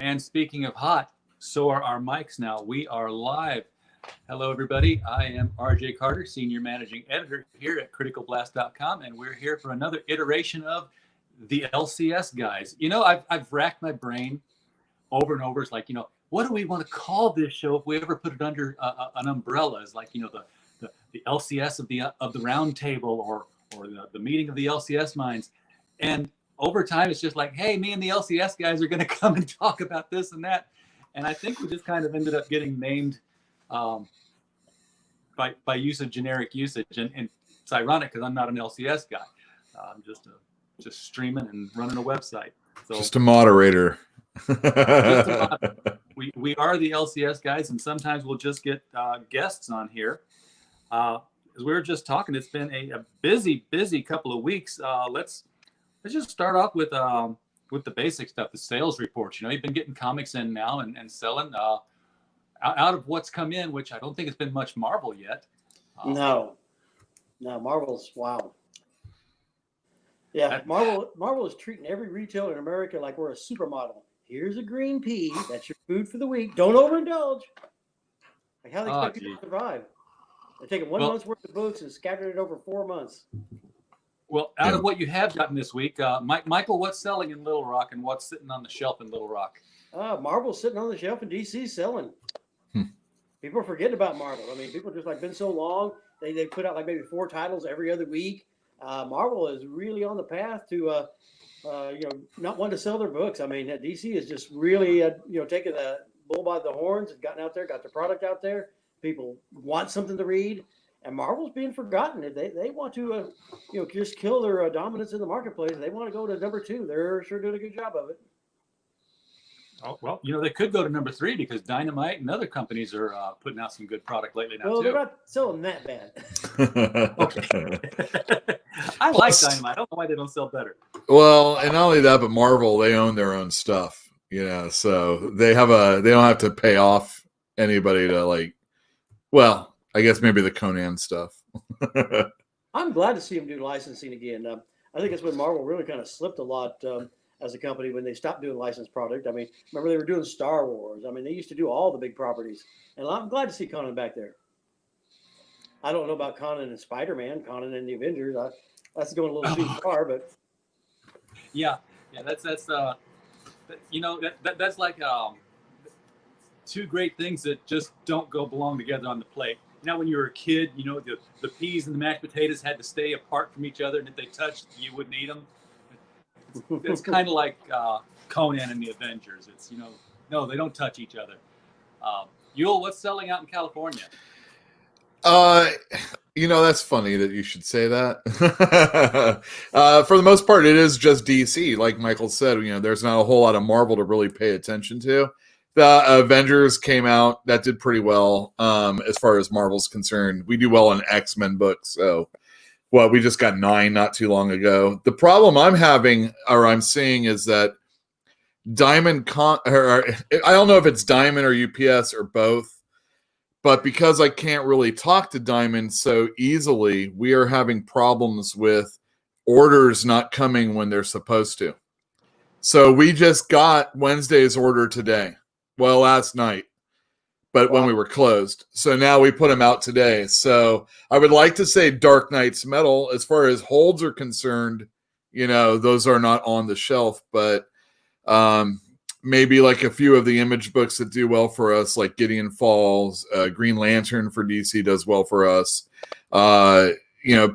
And speaking of hot, so are our mics now. We are live. Hello, everybody. I am RJ Carter, Senior Managing Editor here at criticalblast.com, and we're here for another iteration of the LCS guys. You know, I've racked my brain over and over. It's like, what do we want to call this show if we ever put it under an umbrella? It's like, the LCS of the round table or the meeting of the LCS minds. And over time, it's just like, hey, me and the LCS guys are going to come and talk about this and that. And I think we just kind of ended up getting named by use of generic usage. And it's ironic because I'm not an LCS guy. I'm just streaming and running a website. So just a moderator. We are the LCS guys, and sometimes we'll just get guests on here. As we were just talking, it's been a busy couple of weeks. Let's just start off with the basic stuff, the sales reports. You've been getting comics in now and selling out of what's come in, which I don't think it's been much Marvel yet. No, Marvel's wow. Yeah, Marvel is treating every retailer in America like we're a supermodel. Here's a green pea. That's your food for the week. Don't overindulge. Like how they expect people to survive. They're taking one month's worth of books and scattering it over 4 months. Well, out of what you have gotten this week, Michael, what's selling in Little Rock and what's sitting on the shelf in Little Rock? Marvel's sitting on the shelf and DC's selling. People are forgetting about Marvel. I mean, people just been so long. They put out maybe 4 titles every other week. Marvel is really on the path to not wanting to sell their books. I mean, DC is just really taking the bull by the horns and gotten out there, got the product out there. People want something to read. And Marvel's being forgotten. They want to, just kill their dominance in the marketplace. They want to go to number 2. They're sure doing a good job of it. Oh, well, they could go to number 3 because Dynamite and other companies are putting out some good product lately now, too. They're not selling that bad. Okay. I like Dynamite. I don't know why they don't sell better. Well, and not only that, but Marvel, they own their own stuff, so they don't have to pay off anybody to I guess maybe the Conan stuff. I'm glad to see them do licensing again. I think it's when Marvel really kind of slipped a lot as a company when they stopped doing licensed product. I mean, remember they were doing Star Wars. I mean, they used to do all the big properties. And I'm glad to see Conan back there. I don't know about Conan and Spider-Man, Conan and the Avengers. That's going a little too far, but. Yeah, that's like 2 great things that just don't belong together on the plate. When you were a kid, the peas and the mashed potatoes had to stay apart from each other, and if they touched, you wouldn't eat them. It's kind of like Conan and the Avengers. It's, no, they don't touch each other. Yule, what's selling out in California? That's funny that you should say that. For the most part, it is just DC. Like Michael said, there's not a whole lot of Marvel to really pay attention to. The Avengers came out. That did pretty well as far as Marvel's concerned. We do well in X-Men books. So, we just got 9 not too long ago. The problem I'm seeing is that Diamond, I don't know if it's Diamond or UPS or both, but because I can't really talk to Diamond so easily, we are having problems with orders not coming when they're supposed to. So we just got Wednesday's order today. Well, last night, but when we were closed. So now we put them out today. So I would like to say Dark Knight's Metal, as far as holds are concerned, those are not on the shelf, but maybe a few of the Image books that do well for us, like Gideon Falls, Green Lantern for DC does well for us.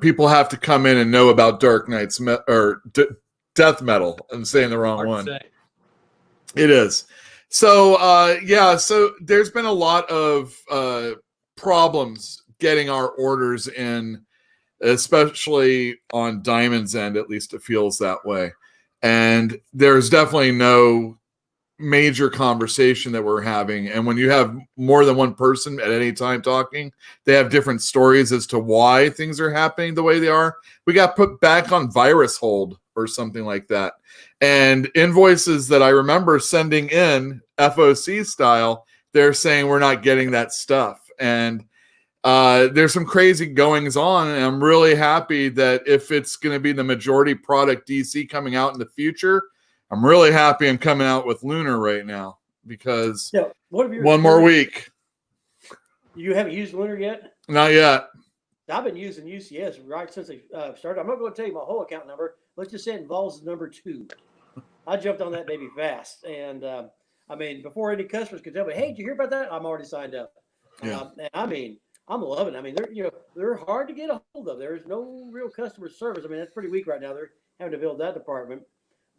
People have to come in and know about Dark Knight's Death Metal. I'm saying the wrong one. It is. So, so there's been a lot of problems getting our orders in, especially on Diamond's end, at least it feels that way. And there's definitely no major conversation that we're having. And when you have more than one person at any time talking, they have different stories as to why things are happening the way they are. We got put back on virus hold or something like that. And invoices that I remember sending in FOC style, they're saying we're not getting that stuff. And there's some crazy goings on. And I'm really happy that if it's going to be the majority product DC coming out in the future, I'm really happy I'm coming out with Lunar right now. because Yeah. What have you? one more week. You haven't used Winter yet? Not yet. I've been using UCS right since they started. I'm not going to tell you my whole account number. Let's just say it involves the number 2. I jumped on that baby fast, and I mean, before any customers could tell me, "Hey, did you hear about that?" I'm already signed up. Yeah. And I mean, I'm loving it. I mean, they're hard to get a hold of. There's no real customer service. I mean, that's pretty weak right now. They're having to build that department,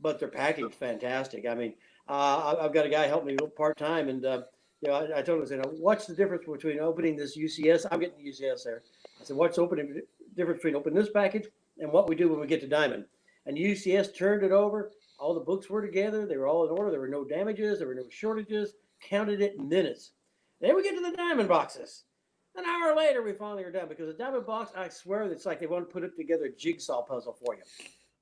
but their packaging's fantastic. I mean, I've got a guy helping me part time, and I told him, I said, "What's the difference between opening this UCS?" I'm getting the UCS there. I said, "What's the difference between opening this package and what we do when we get to Diamond?" And UCS turned it over. All the books were together. They were all in order. There were no damages. There were no shortages. Counted it in minutes. Then we get to the Diamond boxes. An hour later, we finally are done because the Diamond box, I swear, it's like they want to put it together a jigsaw puzzle for you.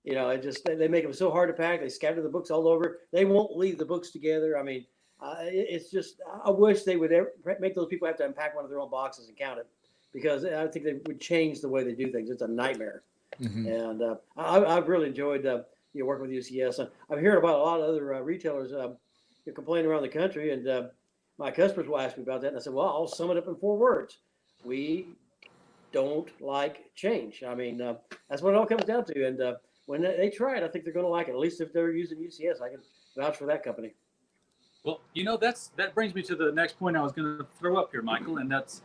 It just they make them so hard to pack. They scatter the books all over. They won't leave the books together. I mean, it's just I wish they would make those people have to unpack one of their own boxes and count it, because I think they would change the way they do things. It's a nightmare. Mm-hmm. And I've really enjoyed working with UCS. I'm hearing about a lot of other retailers complaining around the country, and my customers will ask me about that. And I said, well, I'll sum it up in 4 words: we don't like change. I mean, that's what it all comes down to. And when they try it, I think they're going to like it. At least if they're using UCS, I can vouch for that company. Well, that brings me to the next point I was going to throw up here, Michael, and that's,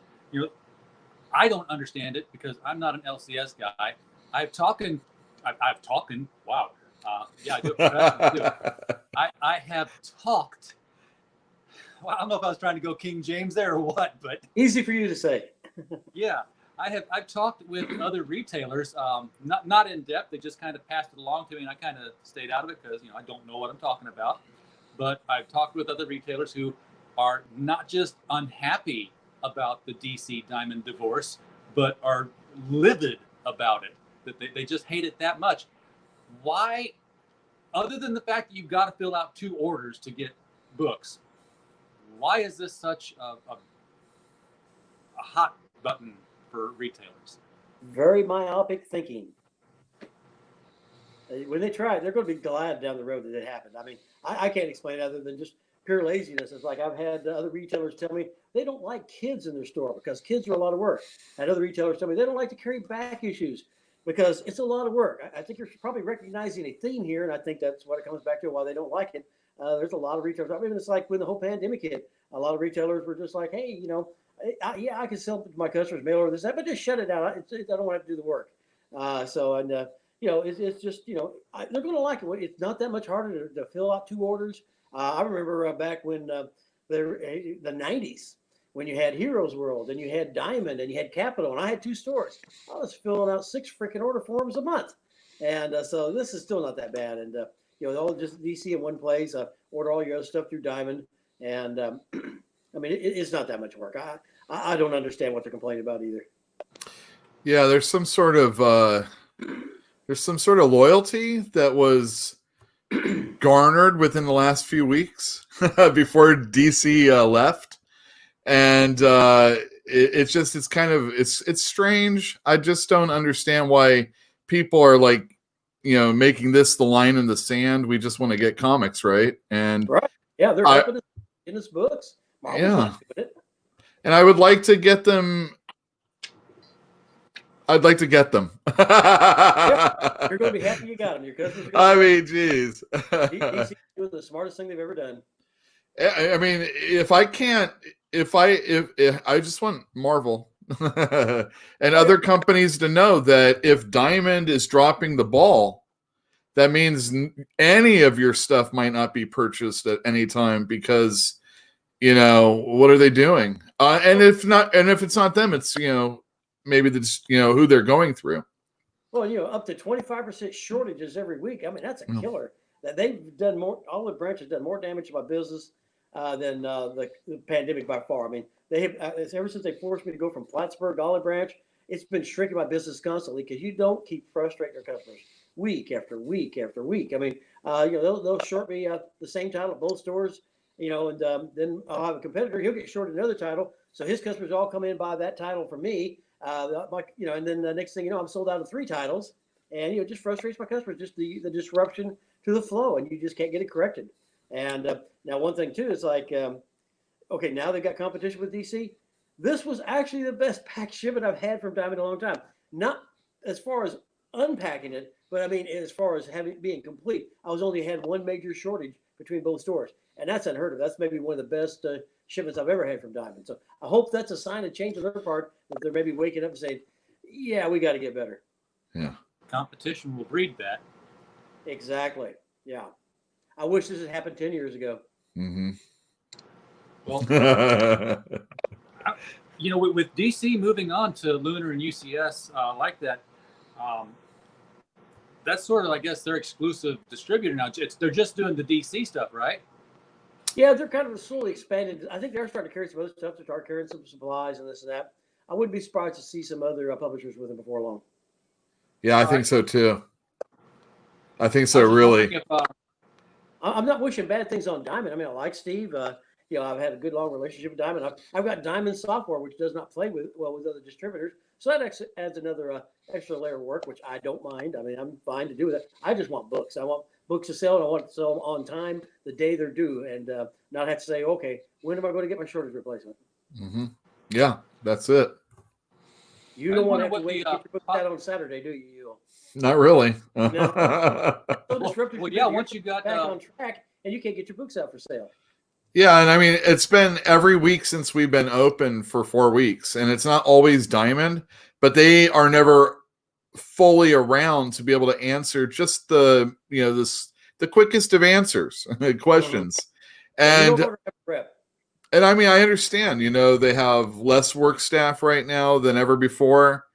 I don't understand it because I'm not an LCS guy. I've talked. Wow. Yeah, I do. I have talked. Well, I don't know if I was trying to go King James there or what, but easy for you to say. Yeah, I've talked with other retailers, not in depth. They just kind of passed it along to me, and I kind of stayed out of it because I don't know what I'm talking about. But I've talked with other retailers who are not just unhappy about the DC Diamond divorce, but are livid about it. That they just hate it that much. Why, other than the fact that you've got to fill out 2 orders to get books, why is this such a hot button for retailers? Very myopic thinking. When they try it, they're going to be glad down the road that it happened. I mean, I can't explain it other than just pure laziness. It's like I've had other retailers tell me they don't like kids in their store because kids are a lot of work. And other retailers tell me they don't like to carry back issues because it's a lot of work. I think you're probably recognizing a theme here, and I think that's what it comes back to, why they don't like it. There's a lot of retailers. I mean, it's like when the whole pandemic hit, a lot of retailers were just like, hey, I can sell to my customers, mail order this, that, but just shut it down. I don't want to have to do the work. It's just, they're going to like it. It's not that much harder to fill out 2 orders. I remember back when the 90s, when you had Heroes World and you had Diamond and you had Capital, and I had 2 stores. I was filling out 6 freaking order forms a month. And so this is still not that bad. And, all just DC in one place, order all your other stuff through Diamond. And I mean, it's not that much work. I don't understand what they're complaining about either. Yeah, there's some sort of loyalty that was garnered within the last few weeks before DC left, and it's strange. I just don't understand why people are like, making this the line in the sand. We just want to get comics, right? And right, yeah, they're helping us in his books. Marvel's not doing it. And I would like to get them. I'd like to get them. Yeah, you're going to be happy you got them. Your customers are going to geez. DC doing the smartest thing they've ever done. I mean, if I just want Marvel and other companies to know that if Diamond is dropping the ball, that means any of your stuff might not be purchased at any time because, what are they doing? And if it's not them, it's, maybe that's, who they're going through. Well, up to 25% shortages every week. I mean, that's a killer. That they've done more. Olive Branch has done more damage to my business than the pandemic by far. I mean, they have ever since they forced me to go from Plattsburgh to Olive Branch, it's been shrinking my business constantly because you don't keep frustrating your customers week after week after week. I mean, they'll short me the same title at both stores, and then I'll have a competitor. He'll get shorted another title, so his customers all come in and buy that title from me. And then the next thing you know, I'm sold out of 3 titles, and it just frustrates my customers. Just the disruption to the flow, and you just can't get it corrected. And now one thing too is like, okay, now they've got competition with DC. This was actually the best pack shipment I've had from Diamond in a long time. Not as far as unpacking it, but I mean as far as being complete. I was only had one major shortage between both stores, and that's unheard of. That's maybe one of the best shipments I've ever had from Diamond. So I hope that's a sign of change on their part, that they're maybe waking up and saying, "Yeah, we got to get better." Yeah. Competition will breed that. Exactly. Yeah. I wish this had happened 10 years ago. Mm-hmm. Well, you know, with DC moving on to Lunar and UCS like that, that's sort of, I guess, their exclusive distributor now. They're just doing the DC stuff, right? Yeah, they're kind of slowly expanded. I think they're starting to carry some other stuff. To start carrying some supplies and this and that. I wouldn't be surprised to see some other publishers with them before long. Yeah, I think so too. I think so, really. If, I'm not wishing bad things on Diamond. I mean, I like Steve. You know, I've had a good long relationship with Diamond. I've got Diamond software, which does not play well with other distributors. So that actually adds another extra layer of work, which I don't mind. I mean, I'm fine to do that. I just want books. I want books to sell, and I want to sell them on time, the day they're due, and not have to say, okay, when am I going to get my shortage replacement? Mm-hmm. Yeah, that's it. You don't want to have to wait to get your book out on Saturday, do you? Not really. No. Well, yeah, once you got back on track, and you can't get your books out for sale. Yeah, and I mean, it's been every week since we've been open for 4 weeks, and it's not always Diamond, but they are never fully around to be able to answer just the quickest of answers, questions. And I mean, I understand, they have less work staff right now than ever before.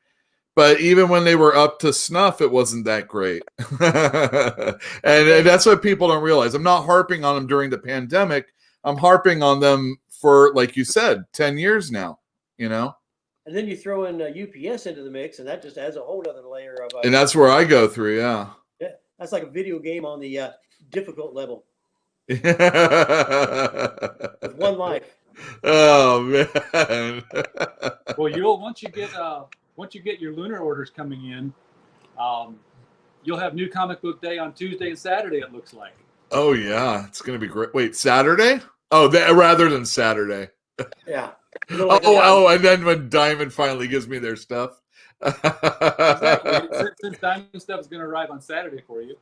But even when they were up to snuff, it wasn't that great. and that's what people don't realize. I'm not harping on them during the pandemic. I'm harping on them for, like you said, 10 years now, And then you throw in UPS into the mix, and that just adds a whole other layer of... and that's where I go through, yeah. Yeah, that's like a video game on the difficult level. With one life. Oh, man. Well, once you get your Lunar orders coming in, you'll have New Comic Book Day on Tuesday and Saturday, it looks like. Oh, yeah. It's going to be great. Wait, Saturday? Oh, rather than Saturday. Yeah. And then when Diamond finally gives me their stuff. Exactly. Since Diamond stuff is going to arrive on Saturday for you.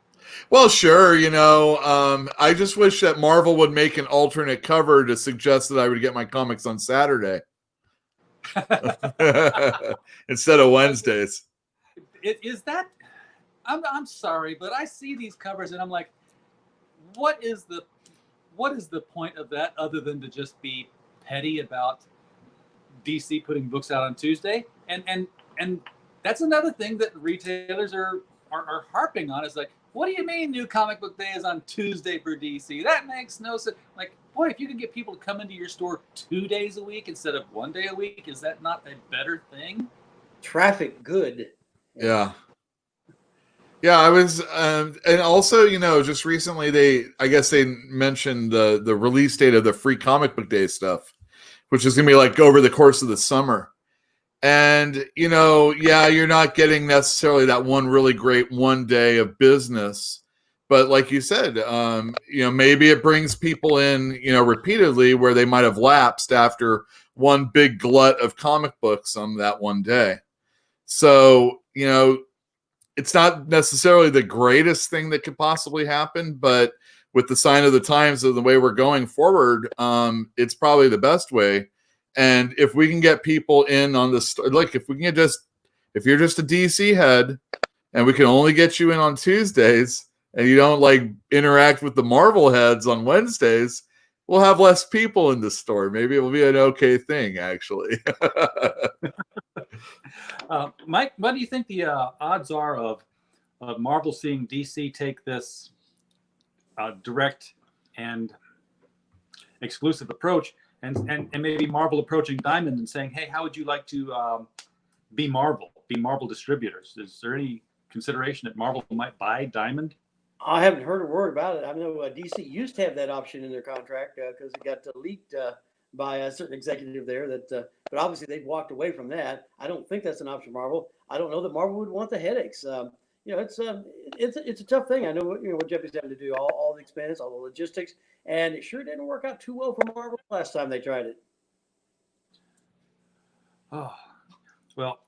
Well, sure. I just wish that Marvel would make an alternate cover to suggest that I would get my comics on Saturday. Instead of Wednesdays. Is that? I'm sorry, but I see these covers and I'm like, what is the point of that other than to just be petty about DC putting books out on Tuesday? And that's another thing that retailers are harping on, is like, what do you mean New Comic Book Day is on Tuesday for DC? That makes no sense. Like, boy, if you can get people to come into your store 2 days a week instead of 1 day a week, is that not a better thing? Traffic good. Yeah. Yeah, I was, and also, just recently I guess they mentioned the release date of the free comic book day stuff, which is going to be like over the course of the summer. And, you're not getting necessarily that one really great 1 day of business. But like you said, maybe it brings people in, repeatedly where they might have lapsed after one big glut of comic books on that 1 day. So, it's not necessarily the greatest thing that could possibly happen, but with the sign of the times of the way we're going forward, it's probably the best way. And if we can get people in on this, like if you're just a DC head and we can only get you in on Tuesdays and you don't like interact with the Marvel heads on Wednesdays, we'll have less people in the store. Maybe it will be an okay thing, actually. Mike, what do you think the odds are of Marvel seeing DC take this direct and exclusive approach, and maybe Marvel approaching Diamond and saying, hey, how would you like to be Marvel distributors? Is there any consideration that Marvel might buy Diamond? I haven't heard a word about it. I know DC used to have that option in their contract because it got leaked by a certain executive there. But obviously they've walked away from that. I don't think that's an option, Marvel. I don't know that Marvel would want the headaches. it's a tough thing. I know what Jeffy's having to do, all the expense, all the logistics, and it sure didn't work out too well for Marvel last time they tried it. Oh, well,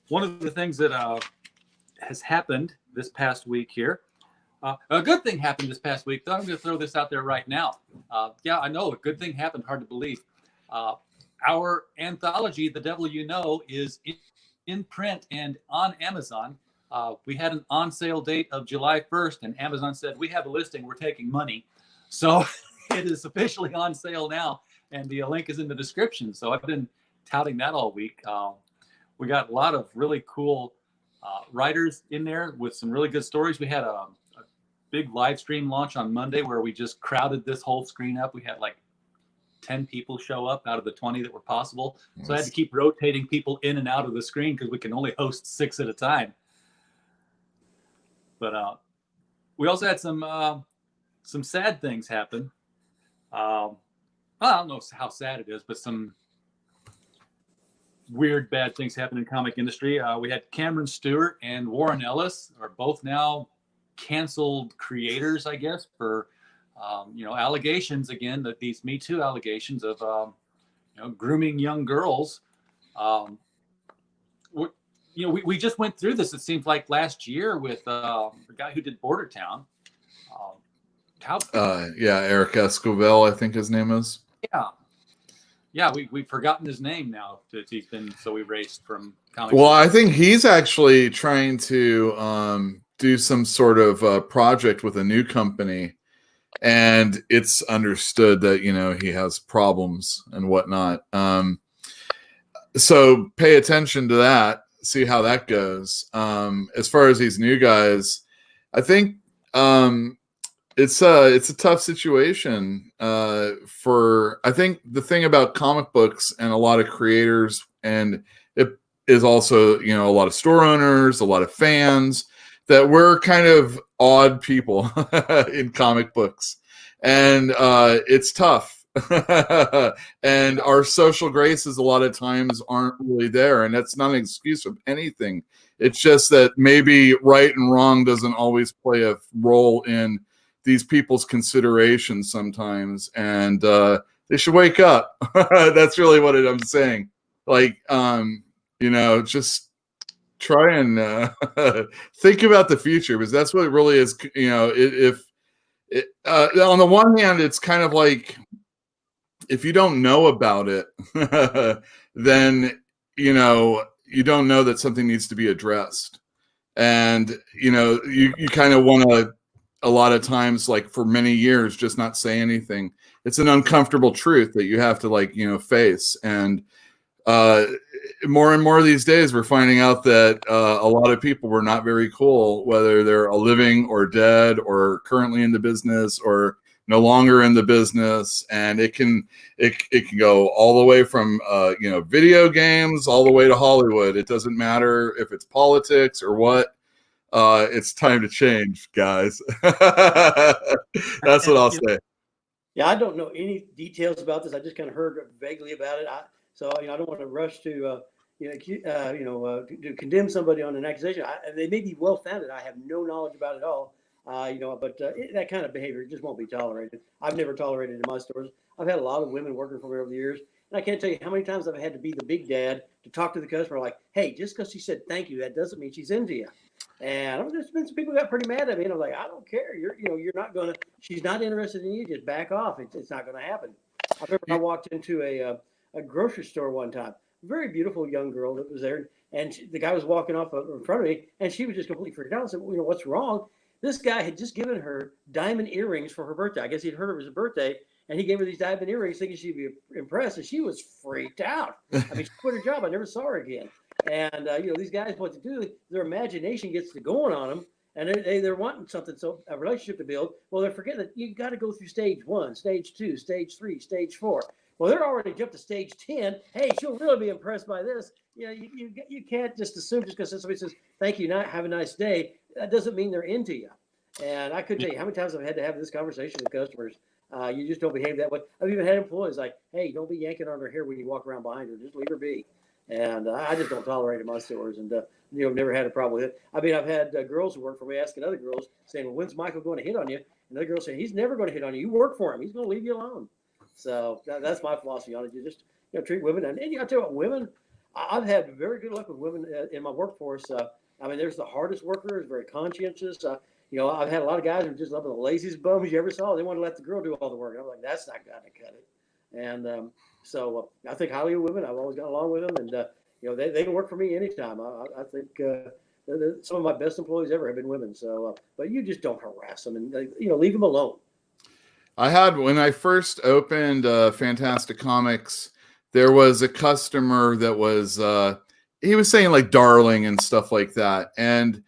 one of the things that has happened this past week here, a good thing happened this past week. Though I'm going to throw this out there right now. Yeah, I know a good thing happened. Hard to believe. Our anthology, The Devil You Know, is in print and on Amazon. We had an on sale date of July 1st, and Amazon said, we have a listing, we're taking money. So it is officially on sale now, and the link is in the description. So I've been touting that all week. We got a lot of really cool writers in there with some really good stories. We had a big live stream launch on Monday where we just crowded this whole screen up. We had like 10 people show up out of the 20 that were possible. So I had to keep rotating people in and out of the screen because we can only host 6 at a time. But we also had some sad things happen. I don't know how sad it is, but some weird, bad things happen in the comic industry. We had Cameron Stewart and Warren Ellis are both now canceled creators, I guess, for allegations again, that these Me Too allegations of grooming young girls. We just went through this. It seems like last year with the guy who did Border Town. Eric Escobar, I think his name is. Yeah, we've forgotten his name now. He's been so erased from comics. Well, I think he's actually trying to do some sort of project with a new company, and it's understood that he has problems and whatnot. So pay attention to that. See how that goes. As far as these new guys, I think it's a tough situation I think the thing about comic books and a lot of creators, and it is also a lot of store owners, a lot of fans, that we're kind of odd people in comic books, and it's tough. And our social graces a lot of times aren't really there, and that's not an excuse of anything. It's just that maybe right and wrong doesn't always play a role in these people's considerations sometimes, and they should wake up. That's really what I'm saying. Like, just try and think about the future, because that's what it really is. On the one hand, it's kind of like, if you don't know about it, then you don't know that something needs to be addressed, and you kind of want to, a lot of times, like for many years, just not say anything. It's an uncomfortable truth that you have to face. And more and more these days, we're finding out that a lot of people were not very cool, whether they're living or dead or currently in the business or no longer in the business. And it can go all the way from video games all the way to Hollywood. It doesn't matter if it's politics or what. It's time to change, guys. That's what I'll say. Yeah, I don't know any details about this. I just kind of heard vaguely about it. So I don't want to rush to to condemn somebody on an accusation. They may be well founded. I have no knowledge about it all. But that kind of behavior just won't be tolerated. I've never tolerated it in my stores. I've had a lot of women working for me over the years, and I can't tell you how many times I've had to be the big dad to talk to the customer like, hey, just because she said thank you, that doesn't mean she's into you. And there's been some people who got pretty mad at me, and I'm like, I don't care. You're not gonna. She's not interested in you. Just back off. It's not gonna happen. I remember I walked into a grocery store one time. Very beautiful young girl that was there, and the guy was walking off in front of me, and she was just completely freaked out. I said, what's wrong? This guy had just given her diamond earrings for her birthday. I guess he'd heard it was her birthday, and he gave her these diamond earrings thinking she'd be impressed, and she was freaked out. I mean, she quit her job. I never saw her again. And, these guys, what to do, their imagination gets to going on them, and they're wanting something, so a relationship to build. Well, they're forgetting that you got to go through stage 1, stage 2, stage 3, stage 4. Well, they're already jumped to stage 10. Hey, she'll really be impressed by this. You can't just assume just because somebody says, thank you, have a nice day. That doesn't mean they're into you. And I couldn't tell you how many times I've had to have this conversation with customers. You just don't behave that way. I've even had employees like, hey, don't be yanking on her hair when you walk around behind her. Just leave her be. And I just don't tolerate it in my stores, and never had a problem with it. I mean, I've had girls who work for me asking other girls, saying, "Well, when's Michael going to hit on you?" And the other girl saying, "He's never going to hit on you. You work for him. He's going to leave you alone." So that's my philosophy on it. You just treat women, and I tell you what, women. I've had very good luck with women in my workforce. I mean, there's the hardest workers, very conscientious. I've had a lot of guys who are just the laziest bums you ever saw. They want to let the girl do all the work. I'm like, that's not going to cut it. And so I think highly of women. I've always got along with them, and they can work for me anytime. I think some of my best employees ever have been women. So, but you just don't harass them, and leave them alone. I had, when I first opened Fantastic Comics, there was a customer that was he was saying like darling and stuff like that, and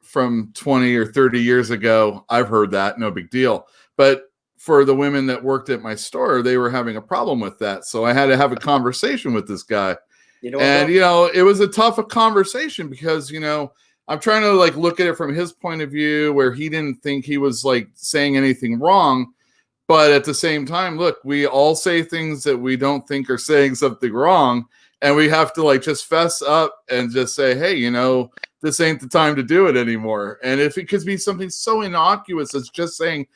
from 20 or 30 years ago, I've heard that, no big deal. But for the women that worked at my store, they were having a problem with that. So I had to have a conversation with this guy. It was a tough conversation because, I'm trying to like look at it from his point of view where he didn't think he was like saying anything wrong. But at the same time, look, we all say things that we don't think are saying something wrong. And we have to like just fess up and just say, hey, this ain't the time to do it anymore. And if it could be something so innocuous as just saying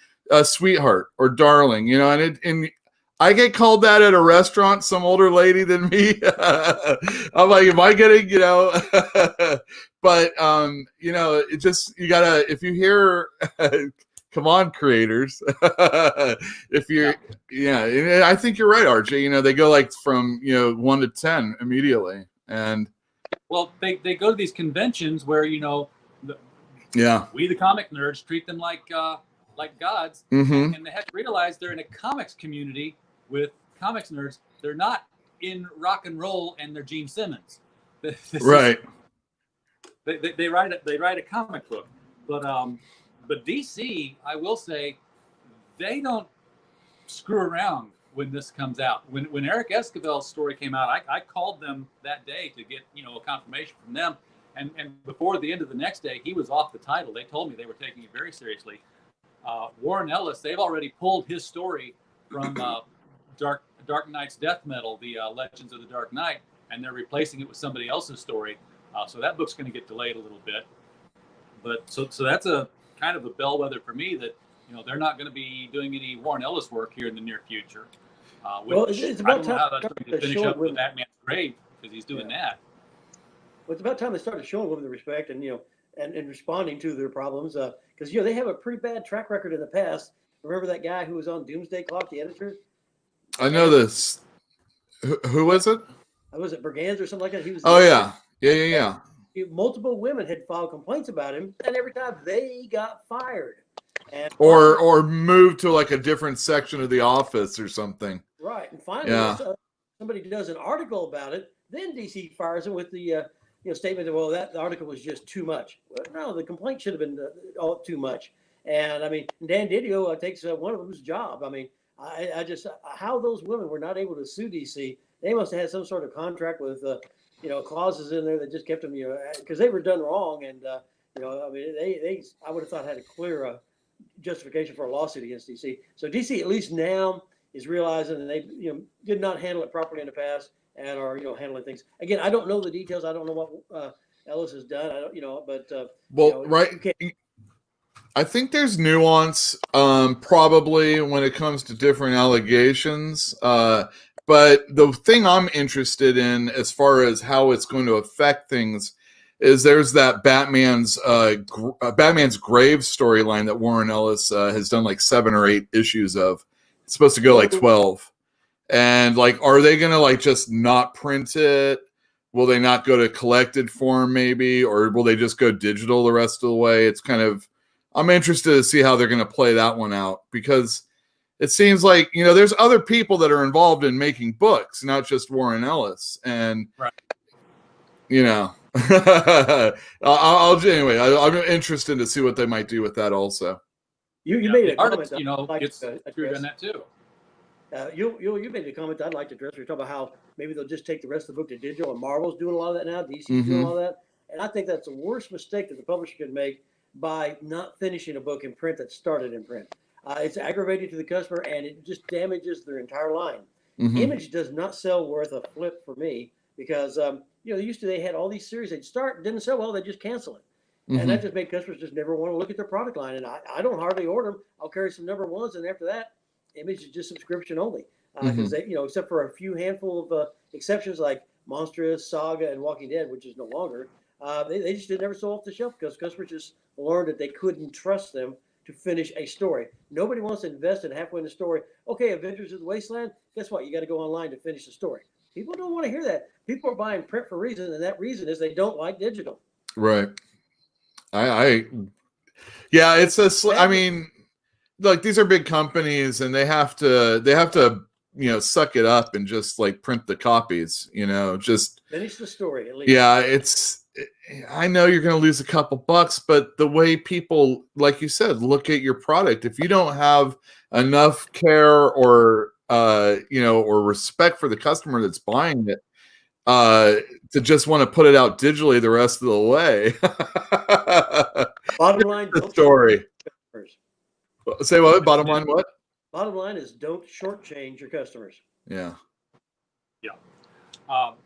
sweetheart or darling, and I get called that at a restaurant, some older lady than me. I'm like, am I getting, but, it just, you gotta, if you hear, come on, creators. If you're, and I think you're right, RJ. They go like from 1 to 10 immediately, and well, they go to these conventions where we the comic nerds treat them like gods, mm-hmm. and they have to realize they're in a comics community with comics nerds. They're not in rock and roll and they're Gene Simmons. Right. They write a comic book, but DC, I will say, they don't screw around when this comes out. When Eric Esquivel's story came out, I called them that day to get a confirmation from them, and before the end of the next day, he was off the title. They told me they were taking it very seriously. Warren Ellis, they've already pulled his story from Dark Knight's Death Metal, the Legends of the Dark Knight, and they're replacing it with somebody else's story. So that book's going to get delayed a little bit. But so that's a kind of a bellwether for me that they're not going to be doing any Warren Ellis work here in the near future. It's about I don't know how that's going to finish up with Batman's Grave, because he's doing that. Well, it's about time they started showing women the respect and and responding to their problems, because they have a pretty bad track record in the past. Remember that guy who was on Doomsday Clock, the editor? I know this. Who was it? Was it Bergans or something like that? He was. Oh yeah. Multiple women had filed complaints about him, and every time they got fired, or moved to like a different section of the office or something. Right, and finally, somebody does an article about it. Then DC fires him with the statement that the article was just too much. Well, no, the complaint should have been all too much. And I mean, Dan Didio takes one of them's job. I mean, I just how those women were not able to sue DC. They must have had some sort of contract with clauses in there that just kept them because they were done wrong. And I mean, they I would have thought had a clear justification for a lawsuit against DC. So DC at least now is realizing that they did not handle it properly in the past and are handling things. Again, I don't know the details. I don't know what Ellis has done. I don't but right. I think there's nuance, probably when it comes to different allegations. But the thing I'm interested in, as far as how it's going to affect things, is there's that Batman's Grave storyline that Warren Ellis has done like 7 or 8 issues of. It's supposed to go like 12. And like, are they going to like just not print it? Will they not go to collected form maybe? Or will they just go digital the rest of the way? It's kind of, I'm interested to see how they're going to play that one out, because it seems like, there's other people that are involved in making books, not just Warren Ellis. And, right. I'm interested to see what they might do with that also. You made a comment. Gets screwed on that too. You made a comment I'd like to address. We're talking about how maybe they'll just take the rest of the book to digital, and Marvel's doing a lot of that now. DC's doing all that. And I think that's the worst mistake that the publisher could make by not finishing a book in print that started in print. It's aggravating to the customer, and it just damages their entire line. Mhm. Image does not sell worth a flip for me because they had all these series. They'd start, didn't sell well, they just cancel it. And that Mhm. just made customers just never want to look at their product line. And I don't hardly order them. I'll carry some number ones, and after that, Image is just subscription only. Because Mhm. they, except for a few handful of exceptions like Monstrous, Saga, and Walking Dead, which is no longer, they just never sold off the shelf because customers just learned that they couldn't trust them to finish a story. Nobody wants to invest in halfway in the story. Okay, Avengers of the Wasteland. Guess what? You got to go online to finish the story. People don't want to hear that. People are buying print for a reason, and that reason is they don't like digital. Right. I yeah, it's I Sadly, mean, like these are big companies and they have to suck it up and just like print the copies, just finish the story at least. yeah, I know you're going to lose a couple bucks, but the way people, like you said, look at your product, if you don't have enough care or respect for the customer that's buying it, uh, to just want to put it out digitally the rest of the way. Bottom line, The don't story. customers. Say what? Bottom line, what? Bottom line is don't shortchange your customers. Yeah. Yeah. Um,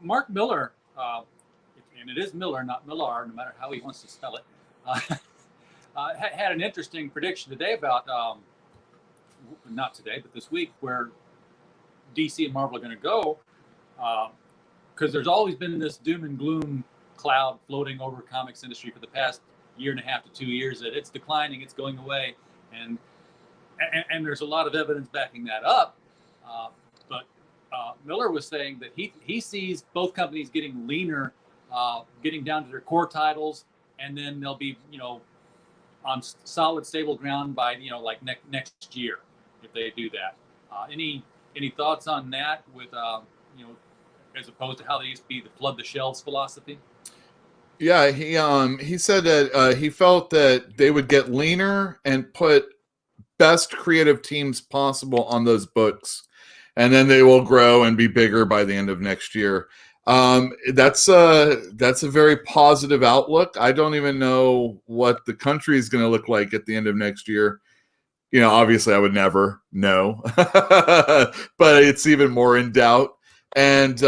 Mark Miller, and it is Miller, not Millar, no matter how he wants to spell it, had an interesting prediction today about, not today, but this week, where DC and Marvel are going to go, because there's always been this doom and gloom cloud floating over comics industry for the past year and a half to 2 years that it's declining, it's going away, and there's a lot of evidence backing that up. But Miller was saying that he sees both companies getting leaner, getting down to their core titles, and then they'll be on solid, stable ground by like next year if they do that. Any thoughts on that with as opposed to how they used to be the flood the shelves philosophy? Yeah, he said that he felt that they would get leaner and put best creative teams possible on those books, and then they will grow and be bigger by the end of next year. That's a very positive outlook. I don't even know what the country is going to look like at the end of next year. Obviously I would never know, but it's even more in doubt. And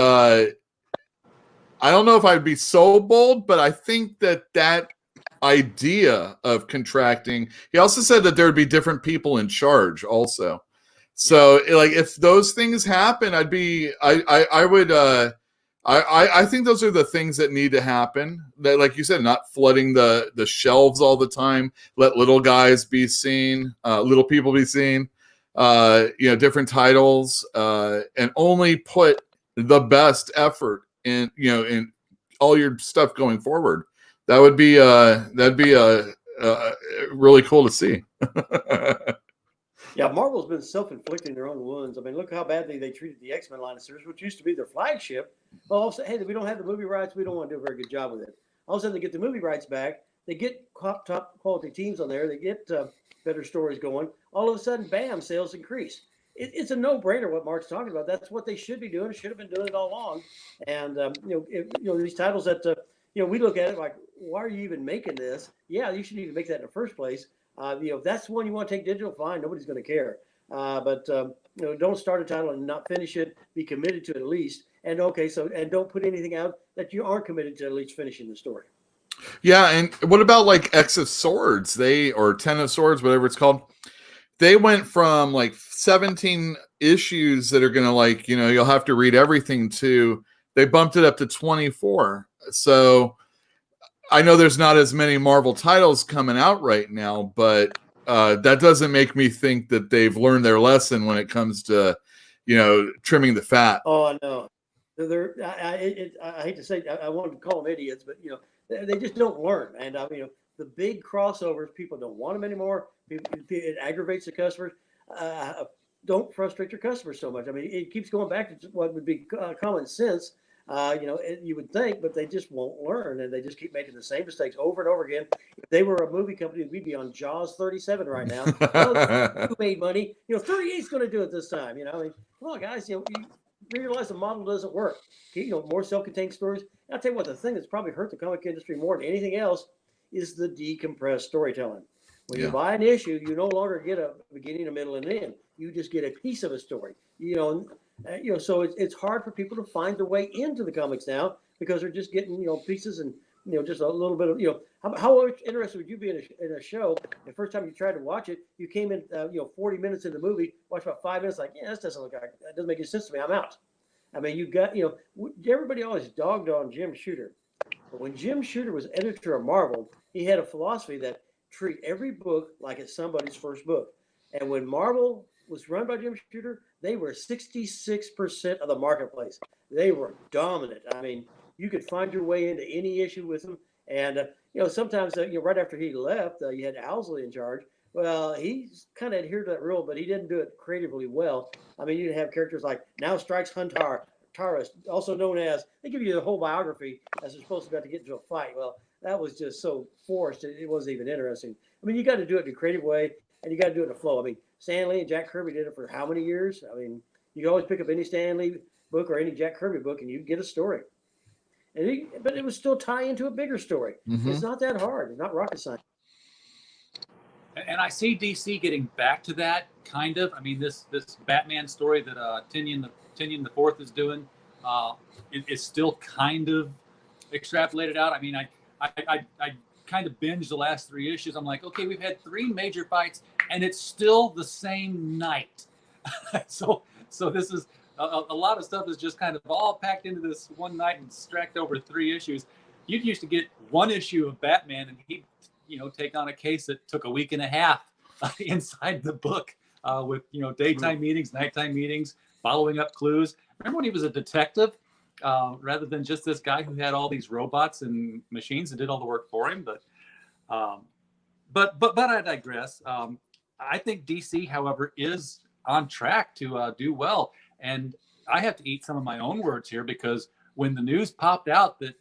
I don't know if I'd be so bold, but I think that idea of contracting. He also said that there would be different people in charge also. So like if those things happen, I think those are the things that need to happen. That, like you said, not flooding the shelves all the time. Let little guys be seen, little people be seen. Different titles, and only put the best effort in all your stuff going forward. That'd be really cool to see. Yeah, Marvel's been self-inflicting their own wounds. I mean, look how badly they treated the X-Men line of series, which used to be their flagship. Well, all of a sudden, hey, we don't have the movie rights. We don't want to do a very good job with it. All of a sudden, they get the movie rights back. They get top quality teams on there. They get better stories going. All of a sudden, bam, sales increase. It's a no-brainer what Mark's talking about. That's what they should be doing. Should have been doing it all along. And these titles that we look at it like, why are you even making this? Yeah, you shouldn't even make that in the first place. If that's one you want to take digital, fine. Nobody's going to care. But don't start a title and not finish it. Be committed to it at least. And don't put anything out that you aren't committed to at least finishing the story. Yeah, and what about like X of Swords? Or 10 of Swords, whatever it's called. They went from like 17 issues that are going to you'll have to read everything to, they bumped it up to 24. So I know there's not as many Marvel titles coming out right now, but that doesn't make me think that they've learned their lesson when it comes to, trimming the fat. Oh, no. I hate to say, I wanted to call them idiots, but they just don't learn. And the big crossovers, people don't want them anymore. It aggravates the customers. Don't frustrate your customers so much. I mean, it keeps going back to what would be common sense. You would think, but they just won't learn, and they just keep making the same mistakes over and over again. If they were a movie company, we'd be on Jaws 37 right now. Who made money? 38 is going to do it this time. I mean, come on, guys. You realize the model doesn't work. More self-contained stories. And I'll tell you what, the thing that's probably hurt the comic industry more than anything else is the decompressed storytelling. When Yeah. you buy an issue, you no longer get a beginning, a middle, and an end. You just get a piece of a story. So it's hard for people to find their way into the comics now because they're just getting pieces and just a little bit of how interested would you be in a show? The first time you tried to watch it, you came in 40 minutes in the movie, watched about 5 minutes, like, yeah, this doesn't look like, that doesn't make any sense to me. I'm out. I mean, you got everybody always dogged on Jim Shooter, but when Jim Shooter was editor of Marvel, he had a philosophy that treat every book like it's somebody's first book. And when Marvel was run by Jim Shooter, they were 66% of the marketplace. They were dominant. I mean, you could find your way into any issue with them. And sometimes right after he left, you had Owsley in charge. Well, he kind of adhered to that rule, but he didn't do it creatively well. I mean, you'd have characters like Now Strikes Huntar, Taurus, also known as, they give you the whole biography as they're supposed to be about to get into a fight. Well, that was just so forced, it wasn't even interesting. I mean, you got to do it in a creative way, and you got to do it in a flow. I mean, Stan Lee and Jack Kirby did it for how many years? I mean, you can always pick up any Stan Lee book or any Jack Kirby book, and you get a story. But it would still tie into a bigger story. Mm-hmm. It's not that hard. It's not rocket science. And I see DC getting back to that kind of. I mean, this Batman story that Tinian the Fourth is doing is still kind of extrapolated out. I mean, I kind of binged the last 3 issues. I'm like, okay, we've had 3 major fights, and it's still the same night. so this is a lot of stuff is just kind of all packed into this one night and stacked over 3 issues. You used to get 1 issue of Batman, and he'd take on a case that took a week and a half inside the book with daytime meetings, nighttime meetings, following up clues. Remember when he was a detective rather than just this guy who had all these robots and machines that did all the work for him? But I digress. I think DC, however, is on track to do well, and I have to eat some of my own words here because when the news popped out that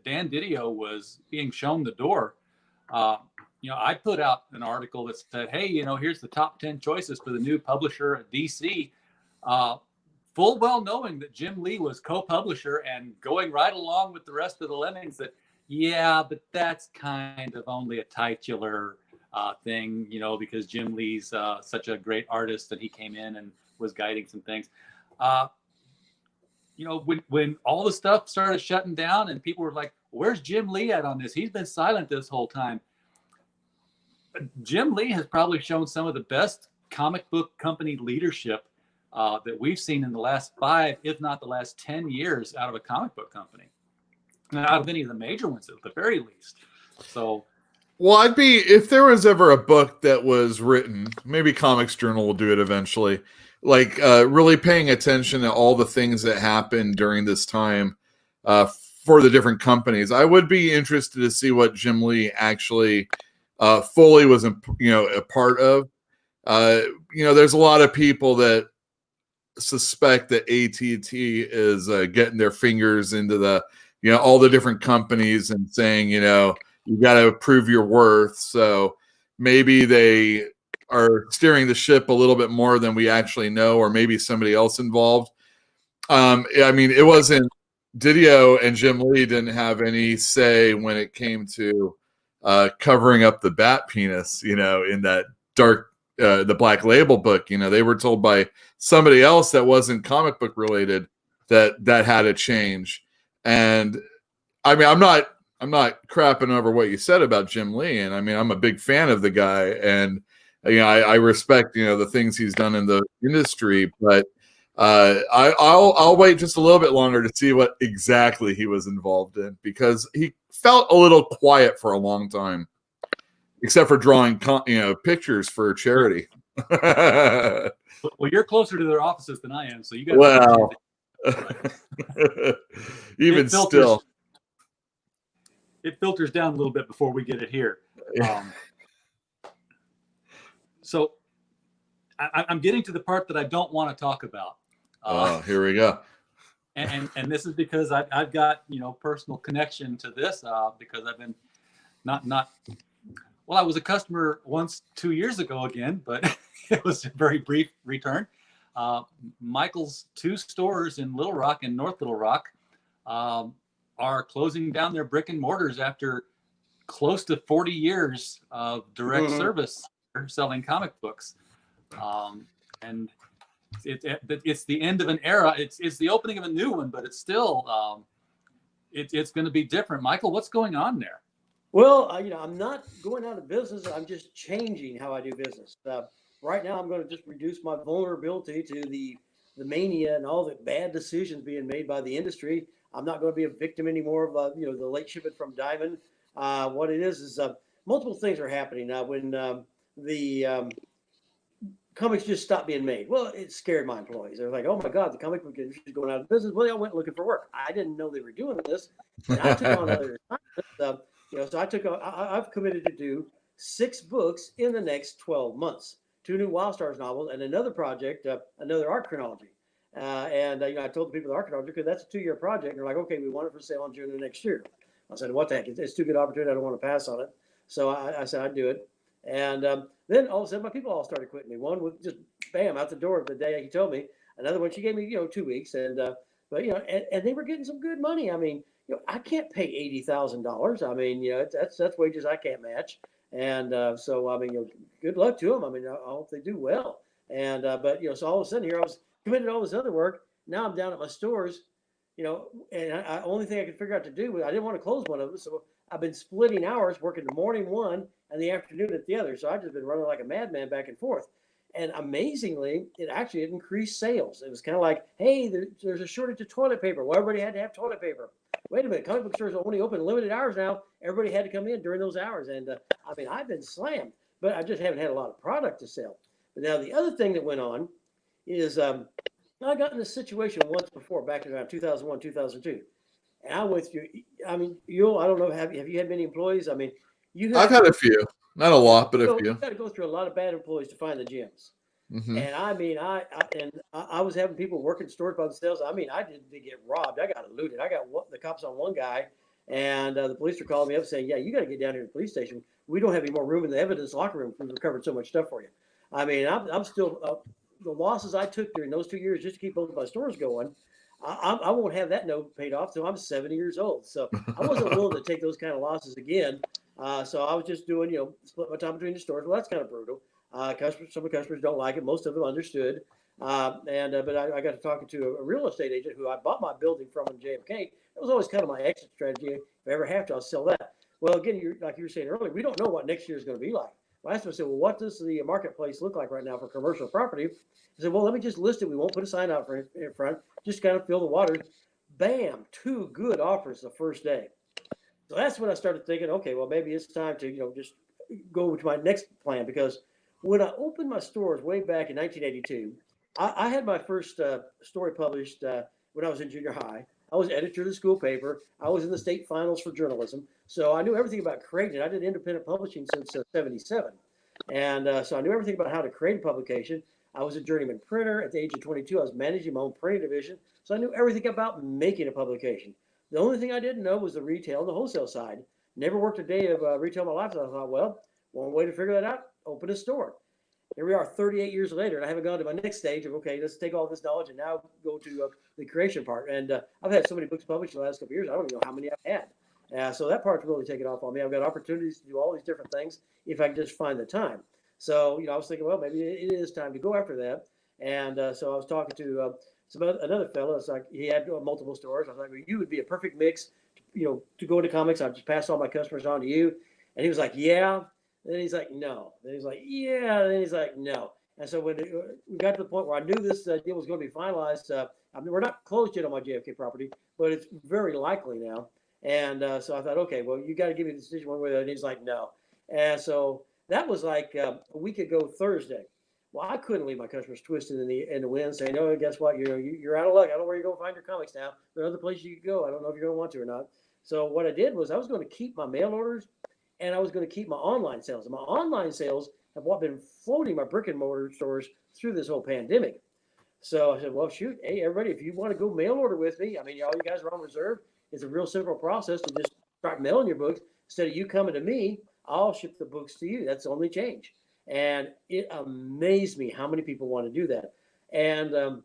Dan Didio was being shown the door, I put out an article that said, hey, here's the top 10 choices for the new publisher at DC, full well knowing that Jim Lee was co-publisher and going right along with the rest of the lemmings that, yeah, but that's kind of only a titular thing, because Jim Lee's such a great artist and he came in and was guiding some things. When all the stuff started shutting down and people were like, where's Jim Lee at on this? He's been silent this whole time. Jim Lee has probably shown some of the best comic book company leadership that we've seen in the last 5, if not the last 10 years out of a comic book company. And out of any of the major ones at the very least. So, well, if there was ever a book that was written, maybe Comics Journal will do it eventually, like really paying attention to all the things that happened during this time for the different companies. I would be interested to see what Jim Lee actually fully was, a part of. There's a lot of people that suspect that AT&T is getting their fingers into the, all the different companies and saying, you got to prove your worth. So maybe they are steering the ship a little bit more than we actually know, or maybe somebody else involved. I mean, it wasn't Didio and Jim Lee didn't have any say when it came to covering up the bat penis, in that dark, the Black Label book. They were told by somebody else that wasn't comic book related that had to change. And I mean, I'm not crapping over what you said about Jim Lee. And I mean, I'm a big fan of the guy, and I respect the things he's done in the industry, but I'll wait just a little bit longer to see what exactly he was involved in, because he felt a little quiet for a long time, except for drawing pictures for charity. well, you're closer to their offices than I am, so you got. Well, even still, it filters down a little bit before we get it here. So I'm getting to the part that I don't want to talk about. Here we go. And this is because I've got personal connection to this because I've been I was a customer once 2 years ago again, but it was a very brief return. Michael's 2 stores in Little Rock and North Little Rock are closing down their brick and mortars after close to 40 years of direct Mhm. service selling comic books. And it's the end of an era. It's the opening of a new one, but it's still it's going to be different. Michael, what's going on there? Well, I'm not going out of business. I'm just changing how I do business. Right now, I'm going to just reduce my vulnerability to the mania and all the bad decisions being made by the industry. I'm not going to be a victim anymore of the late shipment from Diamond. What it is multiple things are happening now. When the comics just stopped being made, well, it scared my employees. They were like, "Oh my God, the comic book industry is going out of business." Well, they all went looking for work. I didn't know they were doing this, and I took on other assignments. So I took on. I've committed to do 6 books in the next 12 months. 2 new Wild Stars novels and another project, another art chronology. And I told the people the art chronology because that's a 2-year project. And they're like, "Okay, we want it for sale in June of next year." I said, "What the heck? It's too good an opportunity. I don't want to pass on it." So I said I'd do it. And then all of a sudden, my people all started quitting me. One was just bam out the door the day he told me. Another one, she gave me 2 weeks, and but and they were getting some good money. I mean, I can't pay $80,000. I mean, that's wages I can't match. And so I mean, good luck to them. I mean, I hope they do well. And but so all of a sudden here I was committed to all this other work. Now I'm down at my stores, and I only thing I could figure out to do was I didn't want to close one of them, so I've been splitting hours, working the morning one and the afternoon at the other. So I've just been running like a madman back and forth. And amazingly, it actually increased sales. It was kind of like, hey, there's a shortage of toilet paper. Well, everybody had to have toilet paper. Wait a minute, comic book stores are only open limited hours now. Everybody had to come in during those hours. And I mean, I've been slammed, but I just haven't had a lot of product to sell. But now the other thing that went on is I got in this situation once before, back in around 2001, 2002. And I went through, I mean, I don't know, have you had many employees? I mean, I've had a few, not a lot, but a you few. got to go through a lot of bad employees to find the gems. Mm-hmm. And I mean, I was having people working stores by themselves. I mean, I didn't get robbed. I got looted. I got the cops on one guy, and the police were calling me up saying, "Yeah, you got to get down here to the police station. We don't have any more room in the evidence locker room. We've recovered so much stuff for you." I mean, I'm still the losses I took during those 2 years just to keep both of my stores going. I won't have that note paid off till I'm 70 years old. So I wasn't willing to take those kind of losses again. So I was just doing, split my time between the stores. Well, that's kind of brutal. Some of the customers don't like it. Most of them understood. But I got to talking to a real estate agent who I bought my building from in JFK. It was always kind of my exit strategy. If I ever have to, I'll sell that. Well, again, like you were saying earlier, we don't know what next year is going to be like. Last time I said, well, what does the marketplace look like right now for commercial property? I said, well, let me just list it. We won't put a sign out in front, just kind of fill the waters. Bam, 2 good offers the first day. So that's when I started thinking, okay, well, maybe it's time to, just go to my next plan. Because when I opened my stores way back in 1982, I had my first story published when I was in junior high. I was editor of the school paper. I was in the state finals for journalism. So I knew everything about creating it. I did independent publishing since 77. And so I knew everything about how to create a publication. I was a journeyman printer. At the age of 22, I was managing my own printing division. So I knew everything about making a publication. The only thing I didn't know was the retail and the wholesale side. Never worked a day of retail in my life. So I thought, well, one way to figure that out, open a store. Here we are 38 years later, and I haven't gone to my next stage of, okay, let's take all this knowledge and now go to the creation part. And I've had so many books published in the last couple of years, I don't even know how many I've had. So that part's really taken off on me. I've got opportunities to do all these different things if I can just find the time. So, I was thinking, well, maybe it is time to go after that. And so I was talking to another fellow. It's like he had multiple stores. I was like, well, you would be a perfect mix, to go into comics. I'd just pass all my customers on to you. And he was like, yeah. Then he's like, no. Then he's like, yeah. Then he's like, no. And so when we got to the point where I knew this deal was going to be finalized, I mean, we're not closed yet on my JFK property, but it's very likely now. And so I thought, okay, well, you got to give me the decision one way or the other. And he's like, no. And so that was like a week ago Thursday. Well, I couldn't leave my customers twisted in the wind saying, "No, guess what? You're out of luck. I don't know where you're going to find your comics now. There are other places you could go. I don't know if you're going to want to or not." So what I did was I was going to keep my mail orders and I was going to keep my online sales. And my online sales have been floating my brick and mortar stores through this whole pandemic. So I said, well, shoot, hey, everybody, if you want to go mail order with me, I mean, all you guys are on reserve. It's a real simple process to just start mailing your books. Instead of you coming to me, I'll ship the books to you. That's the only change. And it amazed me how many people want to do that. And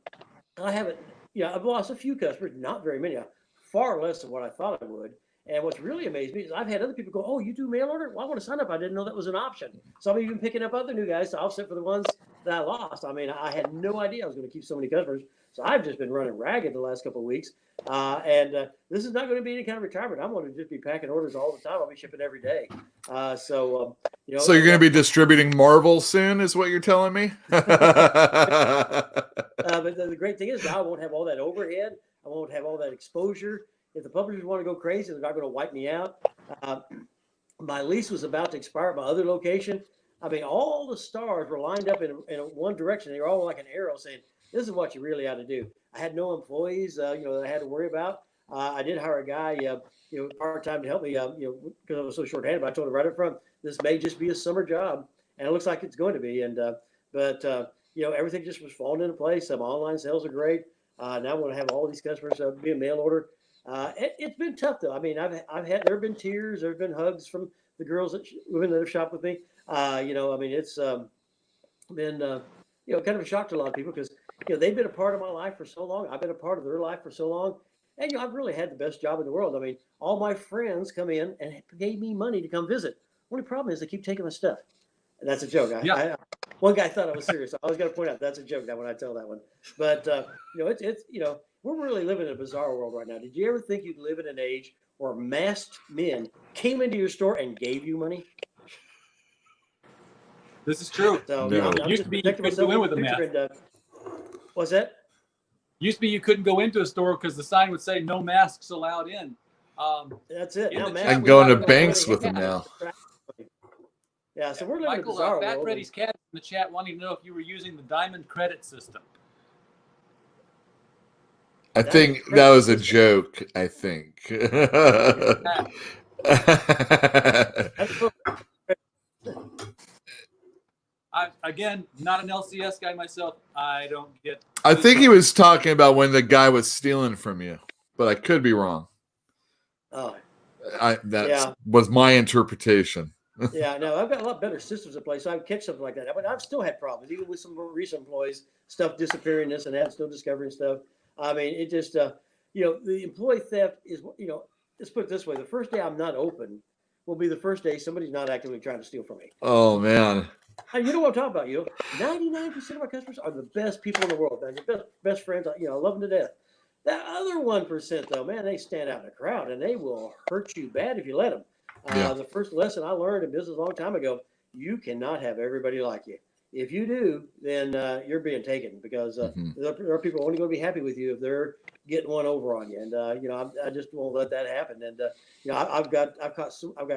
I haven't, I've lost a few customers, not very many, far less than what I thought I would. And what's really amazed me is I've had other people go, "Oh, you do mail order? Well, I want to sign up. I didn't know that was an option." So I'm even picking up other new guys to offset for the ones that I lost. I mean, I had no idea I was going to keep so many customers. So I've just been running ragged the last couple of weeks. And this is not going to be any kind of retirement. I'm going to just be packing orders all the time. I'll be shipping every day. So So you're going to be distributing Marvel soon, is what you're telling me? But the great thing is now I won't have all that overhead. I won't have all that exposure. If the publishers want to go crazy, they're not going to wipe me out. My lease was about to expire at my other location. I mean, all the stars were lined up in one direction. They were all like an arrow saying, "This is what you really ought to do." I had no employees, that I had to worry about. I did hire a guy, part-time to help me, because I was so short-handed. But I told him right up front, this may just be a summer job, and it looks like it's going to be. And but everything just was falling into place. Some online sales are great. Now I'm going to have all these customers being mail order. It's been tough though. I mean, there have been tears, there have been hugs from the girls women that have shopped with me. I mean, it's been kind of a shock to a lot of people because they've been a part of my life for so long. I've been a part of their life for so long, and I've really had the best job in the world. I mean, all my friends come in and pay me money to come visit. Only problem is they keep taking my stuff, and that's a joke. One guy thought I was serious. So I was going to point out that's a joke now when I tell that one. But it's we're really living in a bizarre world right now. Did you ever think you'd live in an age where masked men came into your store and gave you money? This is true. So No. I'm Used just to be you protecting couldn't myself go in with with a the mask. picture. What's that? Used to be you couldn't go into a store because the sign would say no masks allowed in. That's it. In Now the masks chat, I'm we going have to a- banks with them now. Yeah, so we're living in a Michael, bizarre Fat world. Freddy's cat in the chat wanting to know if you were using the diamond credit system. I think that was a joke, I think. Again, not an LCS guy myself. I don't get. I think he was talking about when the guy was stealing from you, but I could be wrong. Oh, That was my interpretation. yeah, no, I've got a lot better systems in place, so I can catch something like that. But I've still had problems, even with some more recent employees, stuff disappearing, this and that, still discovering stuff. I mean, it just, the employee theft is, let's put it this way: the first day I'm not open will be the first day somebody's not actively trying to steal from me. Oh man. And you know what I'm talking about, 99% of our customers are the best people in the world, man. Your best friends, I love them to death. That other 1%, though, man, they stand out in a crowd and they will hurt you bad if you let them. The first lesson I learned in business a long time ago: you cannot have everybody like you. If you do, then you're being taken because there are people only going to be happy with you if they're getting one over on you. And I just won't let that happen. And I've got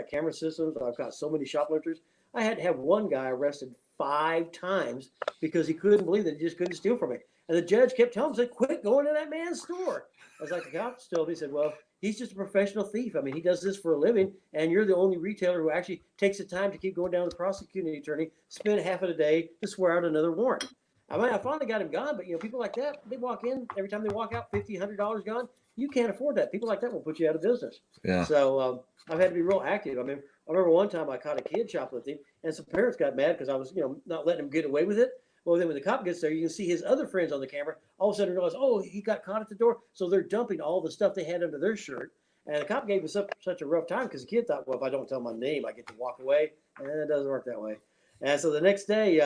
camera systems. I've got so many shoplifters. I had to have one guy arrested 5 times because he couldn't believe that he just couldn't steal from me. And the judge kept telling him, said, "Quit going to that man's store." I was like, "The cop still." He said, "Well, he's just a professional thief. I mean, he does this for a living, and you're the only retailer who actually takes the time to keep going down to the prosecuting attorney, spend half of the day to swear out another warrant." I mean, I finally got him gone, but people like that, they walk in, every time they walk out, $50, $100 gone. You can't afford that. People like that will put you out of business. Yeah. So I've had to be real active. I mean, I remember one time I caught a kid shoplifting, and some parents got mad because I was, not letting him get away with it. Well, then when the cop gets there, you can see his other friends on the camera. All of a sudden realize, oh, he got caught at the door. So they're dumping all the stuff they had under their shirt. And the cop gave us such a rough time because the kid thought, well, if I don't tell my name, I get to walk away. And it doesn't work that way. And so the next day,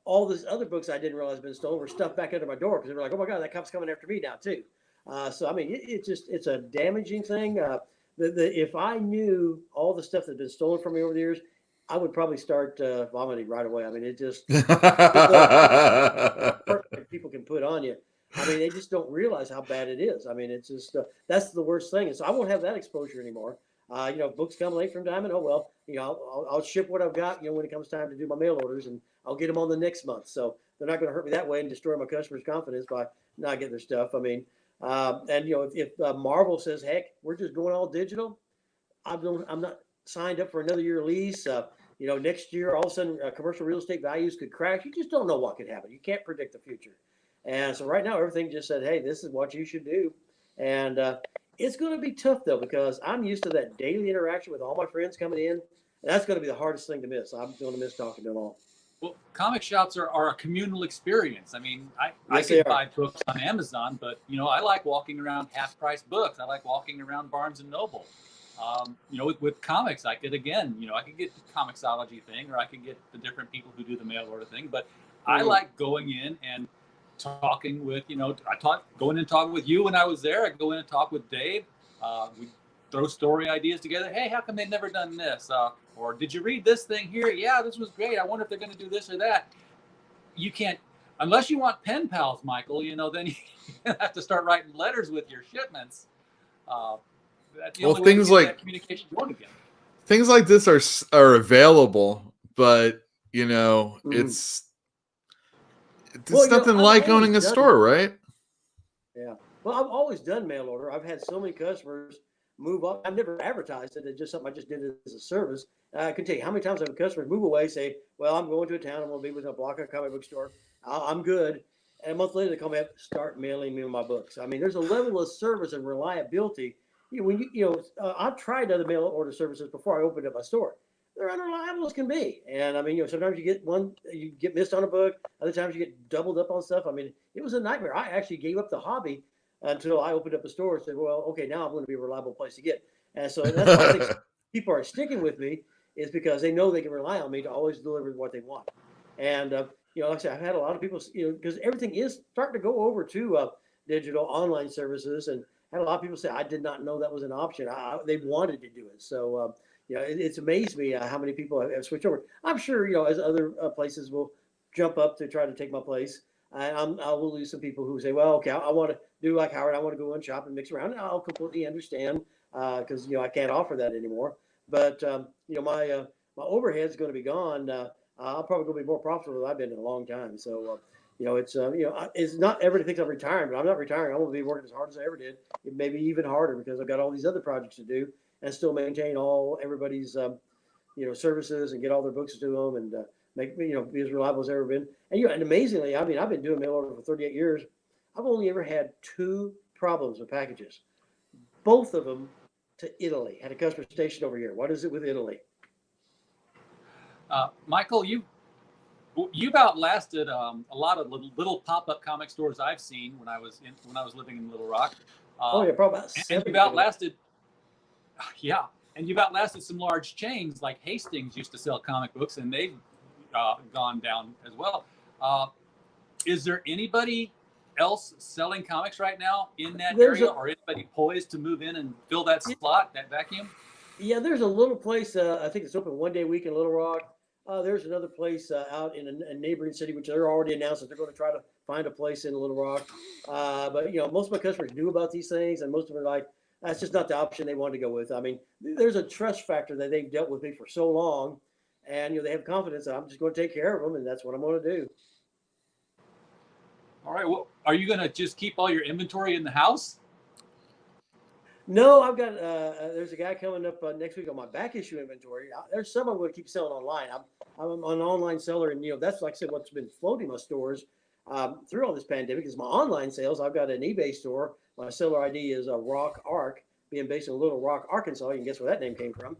all these other books I didn't realize had been stolen were stuffed back under my door because they were like, oh my God, that cop's coming after me now too. So, I mean, it's a damaging thing. If I knew all the stuff that had been stolen from me over the years, I would probably start vomiting right away. I mean, it just people can put on you. I mean, they just don't realize how bad it is. I mean, it's just that's the worst thing. And so I won't have that exposure anymore. Books come late from Diamond. Oh well, I'll ship what I've got. When it comes time to do my mail orders, and I'll get them on the next month. So they're not going to hurt me that way and destroy my customers' confidence by not getting their stuff. I mean, if Marvel says, heck, we're just going all digital, I'm not signed up for another year lease. Next year, all of a sudden, commercial real estate values could crash. You just don't know what could happen. You can't predict the future. And so right now, everything just said, hey, this is what you should do. And it's going to be tough, though, because I'm used to that daily interaction with all my friends coming in. And that's going to be the hardest thing to miss. I'm going to miss talking to them all. Well, comic shops are a communal experience. I mean, I Yes, can they are. buy books on Amazon, but, I like walking around half-price books. I like walking around Barnes & Noble. With comics, I could get the Comixology thing, or I could get the different people who do the mail order thing. But I like going in and talking with, going and talking with you when I was there. I go in and talk with Dave. We throw story ideas together. Hey, how come they've never done this? Or did you read this thing here? Yeah, this was great. I wonder if they're going to do this or that. You can't, unless you want pen pals, Michael, then you have to start writing letters with your shipments. That's the only way to get that communication going again. Things like this are available, but it's nothing like owning a store, right? Yeah. Well, I've always done mail order. I've had so many customers move up. I've never advertised it. It's just something I just did as a service. I can tell you how many times I've had customers move away, say, well, I'm going to a town. I'm going to be with a block of comic book store. I'm good. And a month later, they call me up, start mailing me my books. I mean, there's a level of service and reliability. I've tried other mail order services before I opened up my store. They're unreliable as can be. And I mean, sometimes you get missed on a book. Other times you get doubled up on stuff. I mean, it was a nightmare. I actually gave up the hobby until I opened up a store and said, well, okay, now I'm going to be a reliable place to get. And so that's why I think people are sticking with me, is because they know they can rely on me to always deliver what they want. And, like I said, I've had a lot of people, because everything is starting to go over to digital online services. And I had a lot of people say, I did not know that was an option. They wanted to do it. So, it's amazed me how many people have switched over. I'm sure, as other places will jump up to try to take my place, I will lose some people who say, well, okay, I want to do like Howard. I want to go and shop and mix around. And I'll completely understand because, I can't offer that anymore. But, my overhead is going to be gone. I'm probably going to be more profitable than I've been in a long time. So, it's not everybody thinks I'm retiring, but I'm not retiring. I'm going to be working as hard as I ever did. It may be even harder because I've got all these other projects to do and still maintain everybody's, services and get all their books to them and make me, be as reliable as I've ever been. And amazingly, I mean, I've been doing mail order for 38 years. I've only ever had 2 problems with packages. Both of them to Italy. Had a customer stationed over here. What is it with Italy? Michael, you've outlasted a lot of little pop-up comic stores I've seen when I was living in Little Rock. Probably about 7. And you've outlasted. Yeah, and you've outlasted some large chains like Hastings used to sell comic books, and they've gone down as well. Is there anybody else selling comics right now in that area, or anybody poised to move in and fill that slot, that vacuum? Yeah, there's a little place. I think it's open one day a week in Little Rock. There's another place out in a neighboring city, which they're already announced that they're going to try to find a place in Little Rock. But most of my customers knew about these things, and most of them are like, that's just not the option they wanted to go with. I mean, there's a trust factor that they've dealt with me for so long, and they have confidence that I'm just going to take care of them, and that's what I'm going to do. All right. Well, are you going to just keep all your inventory in the house? No, I've got. There's a guy coming up next week on my back issue inventory. There's some I'm going to keep selling online. I'm an online seller, and that's like I said, what's been floating my stores through all this pandemic is my online sales. I've got an eBay store. My seller ID is Rock Arc, being based in Little Rock, Arkansas. You can guess where that name came from.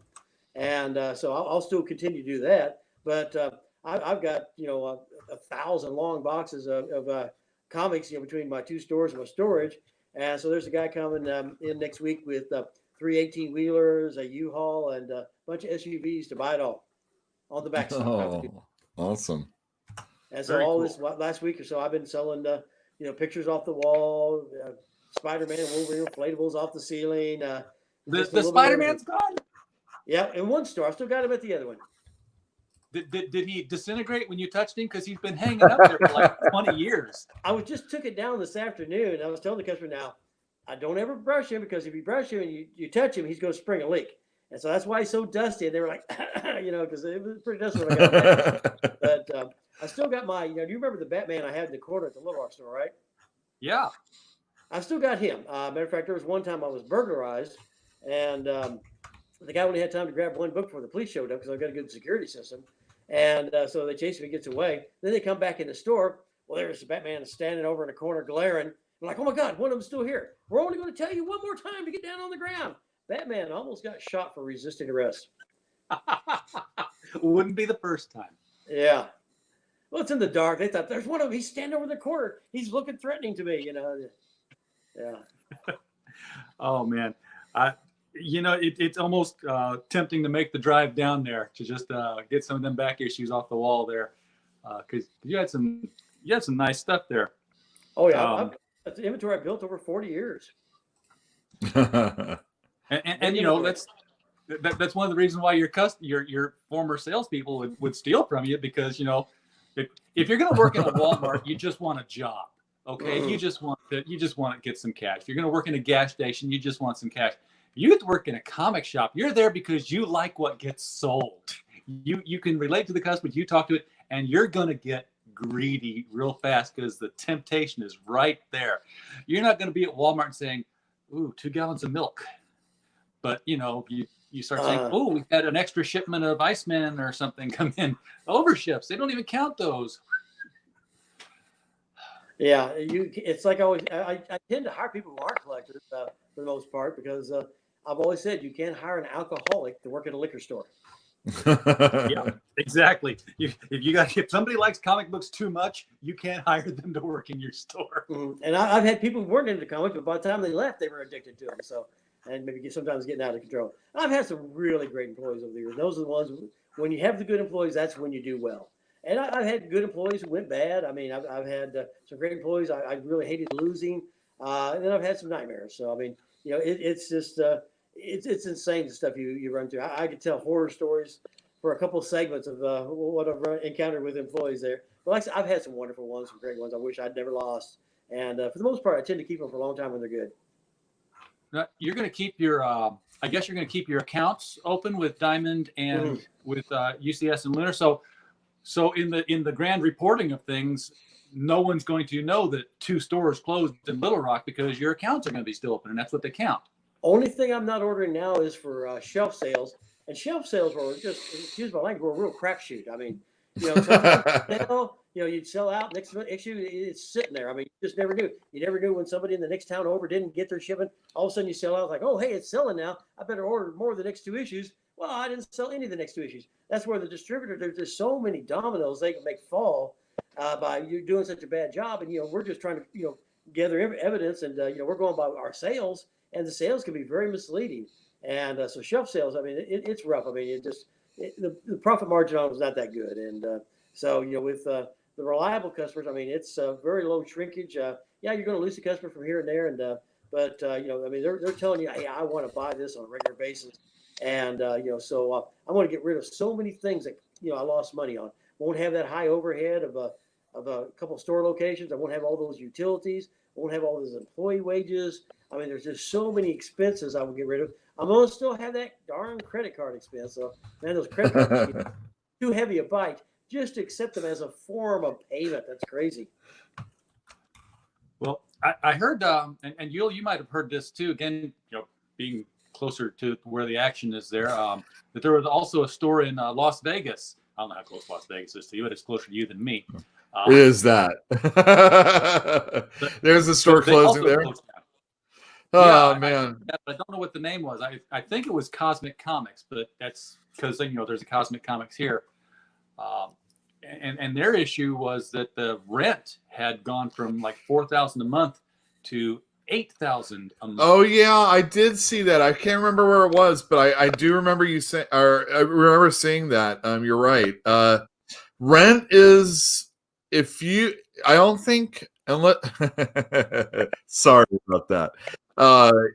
And so I'll still continue to do that. But I've got 1,000 long boxes of comics between my 2 stores and my storage. And so there's a guy coming in next week with 3 18-wheelers, a U-Haul, and a bunch of SUVs to buy it all on the back. Oh, awesome. And so this last week or so, I've been selling, pictures off the wall, Spider-Man and Wolverine inflatables off the ceiling. The Spider-Man's gone? Yeah, in one store. I still got him at the other one. Did he disintegrate when you touched him? Because he's been hanging up there for like 20 years. I just took it down this afternoon. I was telling the customer now, I don't ever brush him because if you brush him and you touch him, he's going to spring a leak. And so that's why he's so dusty. And they were like, because it was pretty dusty when I got him back. But I still got my, do you remember the Batman I had in the corner at the Little Rock store, right? Yeah. I still got him. Matter of fact, there was one time I was burglarized, and the guy only had time to grab one book before the police showed up because I've got a good security system. And so they chase me, gets away. Then they come back in the store. Well, there's the Batman standing over in the corner glaring. I'm like, oh my God, one of them's still here. We're only going to tell you one more time to get down on the ground. Batman almost got shot for resisting arrest. Wouldn't be the first time. Yeah. Well, it's in the dark. They thought there's one of them. He's standing over in the corner. He's looking threatening to me, Yeah. Oh man. it's almost tempting to make the drive down there to just get some of them back issues off the wall there, because you had some nice stuff there. Oh yeah, that's the inventory I built over 40 years. And that's one of the reasons why your former salespeople would steal from you, because if you're going to work in a Walmart, you just want a job. Okay, Mhm. you just want to get some cash. If you're going to work in a gas station, you just want some cash. You get to work in a comic shop. You're there because you like what gets sold. You can relate to the customers. You talk to it, and you're going to get greedy real fast because the temptation is right there. You're not going to be at Walmart saying, "Ooh, 2 gallons of milk," but you start saying, "Oh, we've had an extra shipment of Iceman or something come in." Overships, they don't even count those. Yeah, it's like I tend to hire people who aren't collectors for the most part, because I've always said you can't hire an alcoholic to work at a liquor store. Yeah, exactly. If somebody likes comic books too much, you can't hire them to work in your store. Mm-hmm. And I've had people who weren't into comics, but by the time they left, they were addicted to them. So, and maybe sometimes getting out of control. I've had some really great employees over the years. Those are the ones when you have the good employees, that's when you do well. And I've had good employees who went bad. I mean, I've had some great employees I really hated losing, and then I've had some nightmares. So I mean, it's just it's insane the stuff you run through. I could tell horror stories for a couple of segments of what I've encountered with employees there. But like I said, I've had some wonderful ones, some great ones. I wish I'd never lost. And for the most part, I tend to keep them for a long time when they're good. Now, you're going to keep your, I guess you're going to keep your accounts open with Diamond and with UCS and Lunar. So in the grand reporting of things, no one's going to know that 2 stores closed in Little Rock because your accounts are going to be still open, and that's what they count. Only thing I'm not ordering now is for shelf sales, and shelf sales were just, excuse my language, were a real crapshoot. I mean, sometimes you'd sell out, next issue it's sitting there. I mean, you just never knew. You never knew when somebody in the next town over didn't get their shipment. All of a sudden you sell out, like, oh hey, it's selling now. I better order more of the next 2 issues. Well, I didn't sell any of the next 2 issues. That's where the distributor, there's just so many dominoes they can make fall by you doing such a bad job. And we're just trying to gather evidence, and we're going by our sales, and the sales can be very misleading. And so shelf sales, I mean, it's rough. I mean, the profit margin on it is not that good. And so with the reliable customers, I mean, it's very low shrinkage. Yeah, you're going to lose a customer from here and there, and but I mean, they're telling you, hey, I want to buy this on a regular basis. And so I'm going to get rid of so many things that I lost money on. Won't have that high overhead of a couple store locations. I won't have all those utilities. I won't have all those employee wages. I mean, there's just so many expenses I will get rid of. I'm going to still have that darn credit card expense. So man, those credit cards are too heavy a bite just to accept them as a form of payment. That's crazy. Well, I heard, and you might have heard this too. Again, being closer to where the action is there, that there was also a store in Las Vegas. I don't know how close Las Vegas is to you, but it's closer to you than me. It is that. There's a store closing there. Oh man, I don't know what the name was. I think it was Cosmic Comics, but that's because there's a Cosmic Comics here, and their issue was that the rent had gone from like $4,000 a month to $8,000 a month. Oh yeah, I did see that. I can't remember where it was, but I do remember you saying, or I remember seeing that. You're right. Rent is, I don't think, unless sorry about that.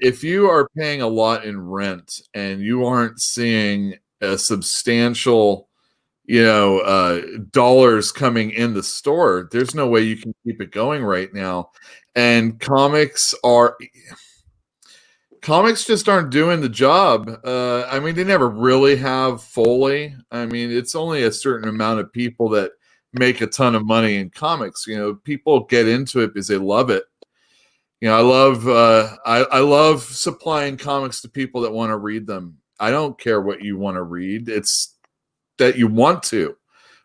If you are paying a lot in rent and you aren't seeing a substantial dollars coming in the store, there's no way you can keep it going right now. And comics just aren't doing the job. I mean, they never really have fully. I mean, it's only a certain amount of people that make a ton of money in comics. People get into it because they love it. I love supplying comics to people that want to read them. I don't care what you want to read. It's that you want to.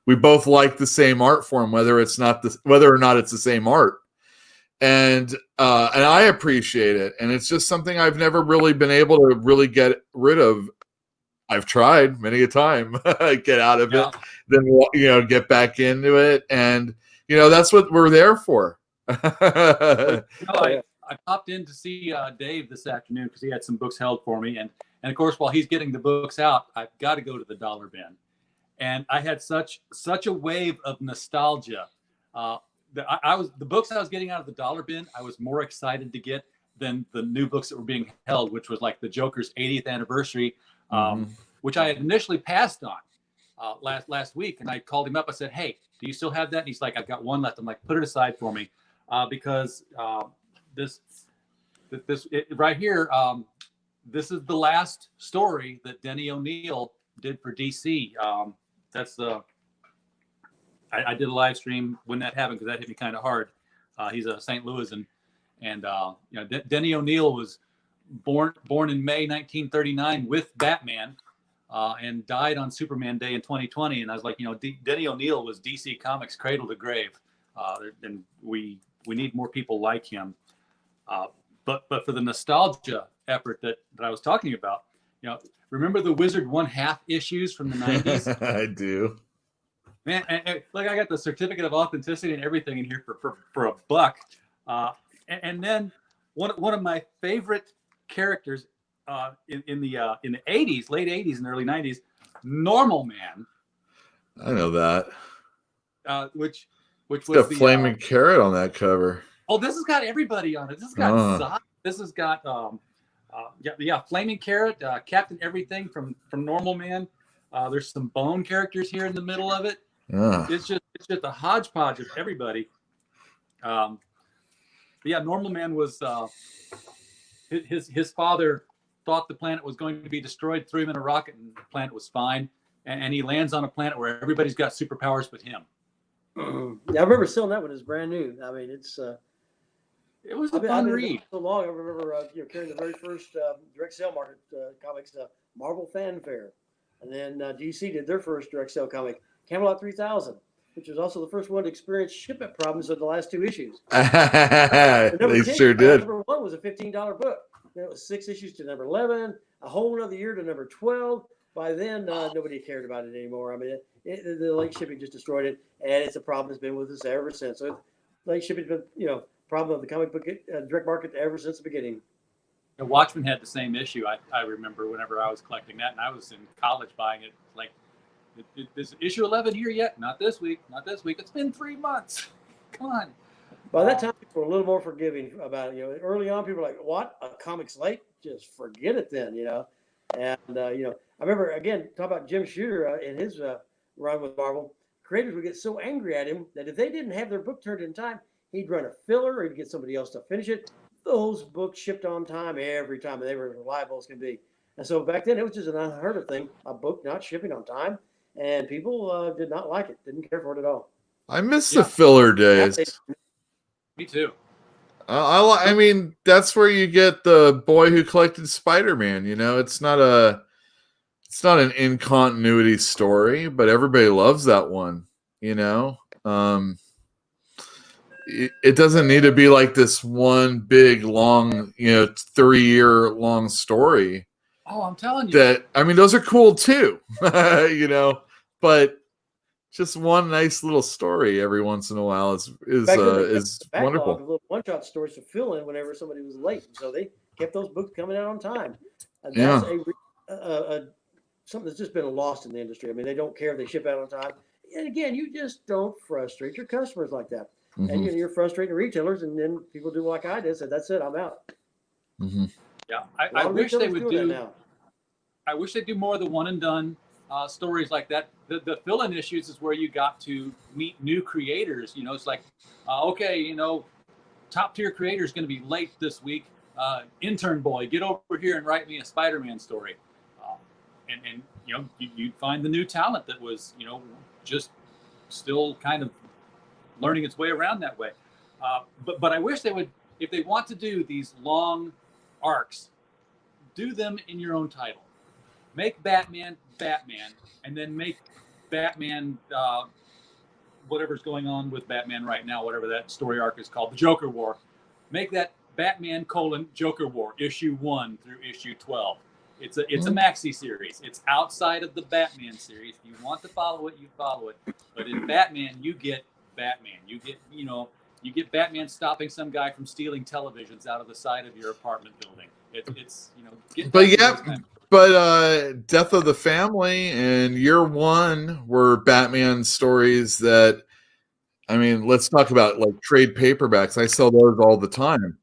We both like the same art form, whether or not it's the same art. And I appreciate it. And it's just something I've never really been able to really get rid of. I've tried many a time, get out of it, then get back into it. And that's what we're there for. I I popped in to see Dave this afternoon because he had some books held for me, and of course, while he's getting the books out, I've got to go to the dollar bin, and I had such a wave of nostalgia. The books I was getting out of the dollar bin, I was more excited to get than the new books that were being held, which was like the Joker's 80th anniversary, which I had initially passed on last week, and I called him up. I said, "Hey, do you still have that?" And he's like, "I've got one left." I'm like, "Put it aside for me," because this right here, this is the last story that Denny O'Neil did for DC. That's the I did a live stream when that happened because that hit me kind of hard. He's a St. Louis, and Denny O'Neil was born in May 1939 with Batman, and died on Superman Day in 2020. And I was like, Denny O'Neil was DC Comics cradle to grave, and we need more people like him. But for the nostalgia effort that I was talking about, remember the Wizard 1/2 issues from the 90s? I do. Man, and like I got the certificate of authenticity and everything in here for $1. And then one of my favorite characters in the 80s, late 80s and early 90s, Normal Man. I know that. Which was got flaming carrot on that cover. Oh, this has got everybody on it. This has got Zod. This has got flaming carrot, Captain Everything from Normal Man. There's some Bone characters here in the middle of it. It's just a hodgepodge of everybody. Normal Man was his father thought the planet was going to be destroyed, threw him in a rocket, and the planet was fine. And he lands on a planet where everybody's got superpowers but him. Yeah, I remember selling that one as brand new. I mean, it was a fun read. So long. I remember carrying the very first direct sale market comics, Marvel Fanfare, and then DC did their first direct sale comic, Camelot 3000, which was also the first one to experience shipment problems of the last 2 issues. They sure did. Number 1 was a $15 book. Then it was 6 issues to number 11, a whole another year to number 12. By then, nobody cared about it anymore. I mean, the late shipping just destroyed it, and it's a problem that's been with us ever since. So late shipping's been, problem of the comic book direct market ever since the beginning. The Watchmen had the same issue. I remember whenever I was collecting that, and I was in college buying it. Like, is issue 11 here yet? Not this week. Not this week. It's been 3 months. Come on. By that time, people were a little more forgiving about it. Early on, people were like, "What? A comic's late? Just forget it then." And I remember again talking about Jim Shooter in his run with Marvel. Creators would get so angry at him that if they didn't have their book turned in time, he'd run a filler or he'd get somebody else to finish it. Those books shipped on time every time, and they were reliable as can be. And so back then, it was just an unheard of thing, a book not shipping on time, and people did not like it, didn't care for it at all. I miss the filler days. Me too. I mean, that's where you get the boy who collected Spider-Man. It's not an in continuity story, but everybody loves that one. It doesn't need to be like this one big long 3-year long story. Oh, I'm telling you. Those are cool too. But just one nice little story every once in a while is wonderful. Of little one-shot stories to fill in whenever somebody was late, so they kept those books coming out on time. And that's something that's just been lost in the industry. I mean, they don't care if they ship out on time. And again, you just don't frustrate your customers like that. Mm-hmm. And you're frustrating retailers, and then people do like I did, said, "That's it, I'm out." Mm-hmm. Yeah, I wish they would do. I wish they'd do more of the one and done stories like that. The fill-in issues is where you got to meet new creators. It's like, top tier creator is going to be late this week. Intern boy, get over here and write me a Spider-Man story. And you'd find the new talent that was just still kind of learning its way around that way. But I wish they would, if they want to do these long arcs, do them in your own title. Make Batman, and then make Batman, whatever's going on with Batman right now, whatever that story arc is called, the Joker War. Make that Batman: Joker War, issue 1 through issue 12. It's a maxi series. It's outside of the Batman series. If you want to follow it, you follow it. But in Batman, you get Batman. You get, you get Batman stopping some guy from stealing televisions out of the side of your apartment building. It's get But back to yeah, those kind of- but Death of the Family and Year One were Batman stories that, I mean, let's talk about like trade paperbacks. I sell those all the time.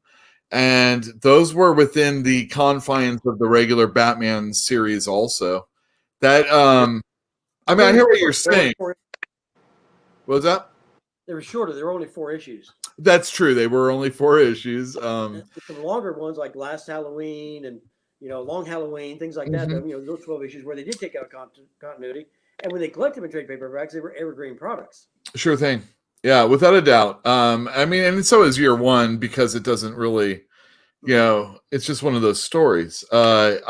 And those were within the confines of the regular Batman series also. That I mean, I hear what you're saying. What was that? They were shorter. There were only 4 issues. That's true. They were only 4 issues. Some longer ones like Last Halloween and Long Halloween, things like that. Those 12 issues where they did take out continuity, and when they collected them in trade paperbacks, they were evergreen products. Sure thing. Yeah, without a doubt. I mean, and so is Year One because it doesn't really, it's just one of those stories. It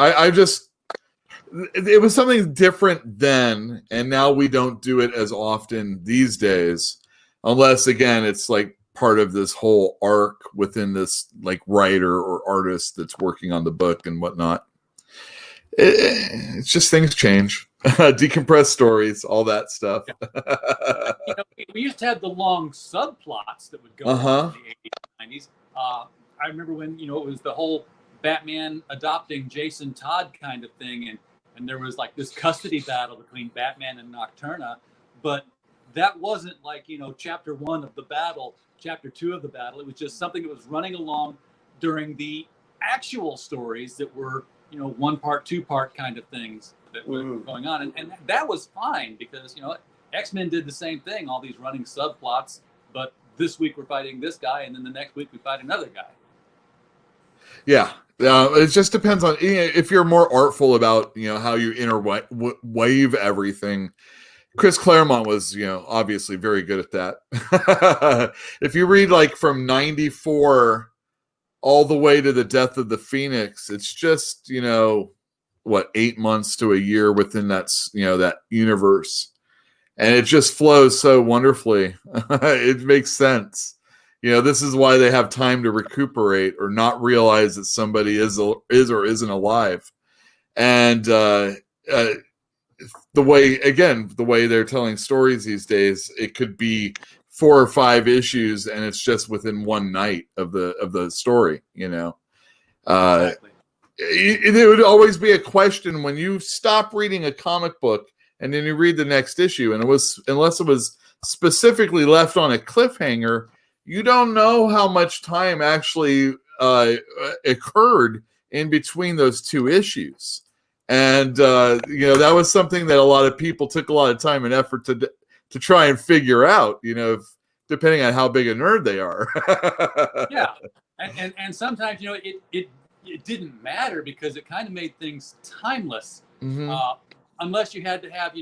was something different then, and now we don't do it as often these days, unless again it's like part of this whole arc within this like writer or artist that's working on the book and whatnot. It's just things change. Decompressed stories, all that stuff. We used to have the long subplots that would go on in the 80s and 90s. I remember when it was the whole Batman adopting Jason Todd kind of thing, and there was like this custody battle between Batman and Nocturna, but that wasn't like chapter 1 of the battle, chapter 2 of the battle. It was just something that was running along during the actual stories that were 1-part, 2-part kind of things that were going on, and that was fine because X-Men did the same thing, all these running subplots, but this week we're fighting this guy, and then the next week we fight another guy. Yeah, it just depends on if you're more artful about how you interweave everything. Chris Claremont was obviously very good at that. If you read like from 94 all the way to the Death of the Phoenix, it's just 8 months to a year within that that universe, and it just flows so wonderfully. It makes sense. This is why they have time to recuperate or not realize that somebody is or isn't alive. And the way they're telling stories these days, it could be 4 or 5 issues, and it's just within one night of the story. Exactly. It would always be a question when you stop reading a comic book and then you read the next issue, and unless it was specifically left on a cliffhanger, you don't know how much time actually occurred in between those 2 issues. And that was something that a lot of people took a lot of time and effort to try and figure out, depending on how big a nerd they are. Yeah. And sometimes, it didn't matter because it kind of made things timeless. Unless you had to have,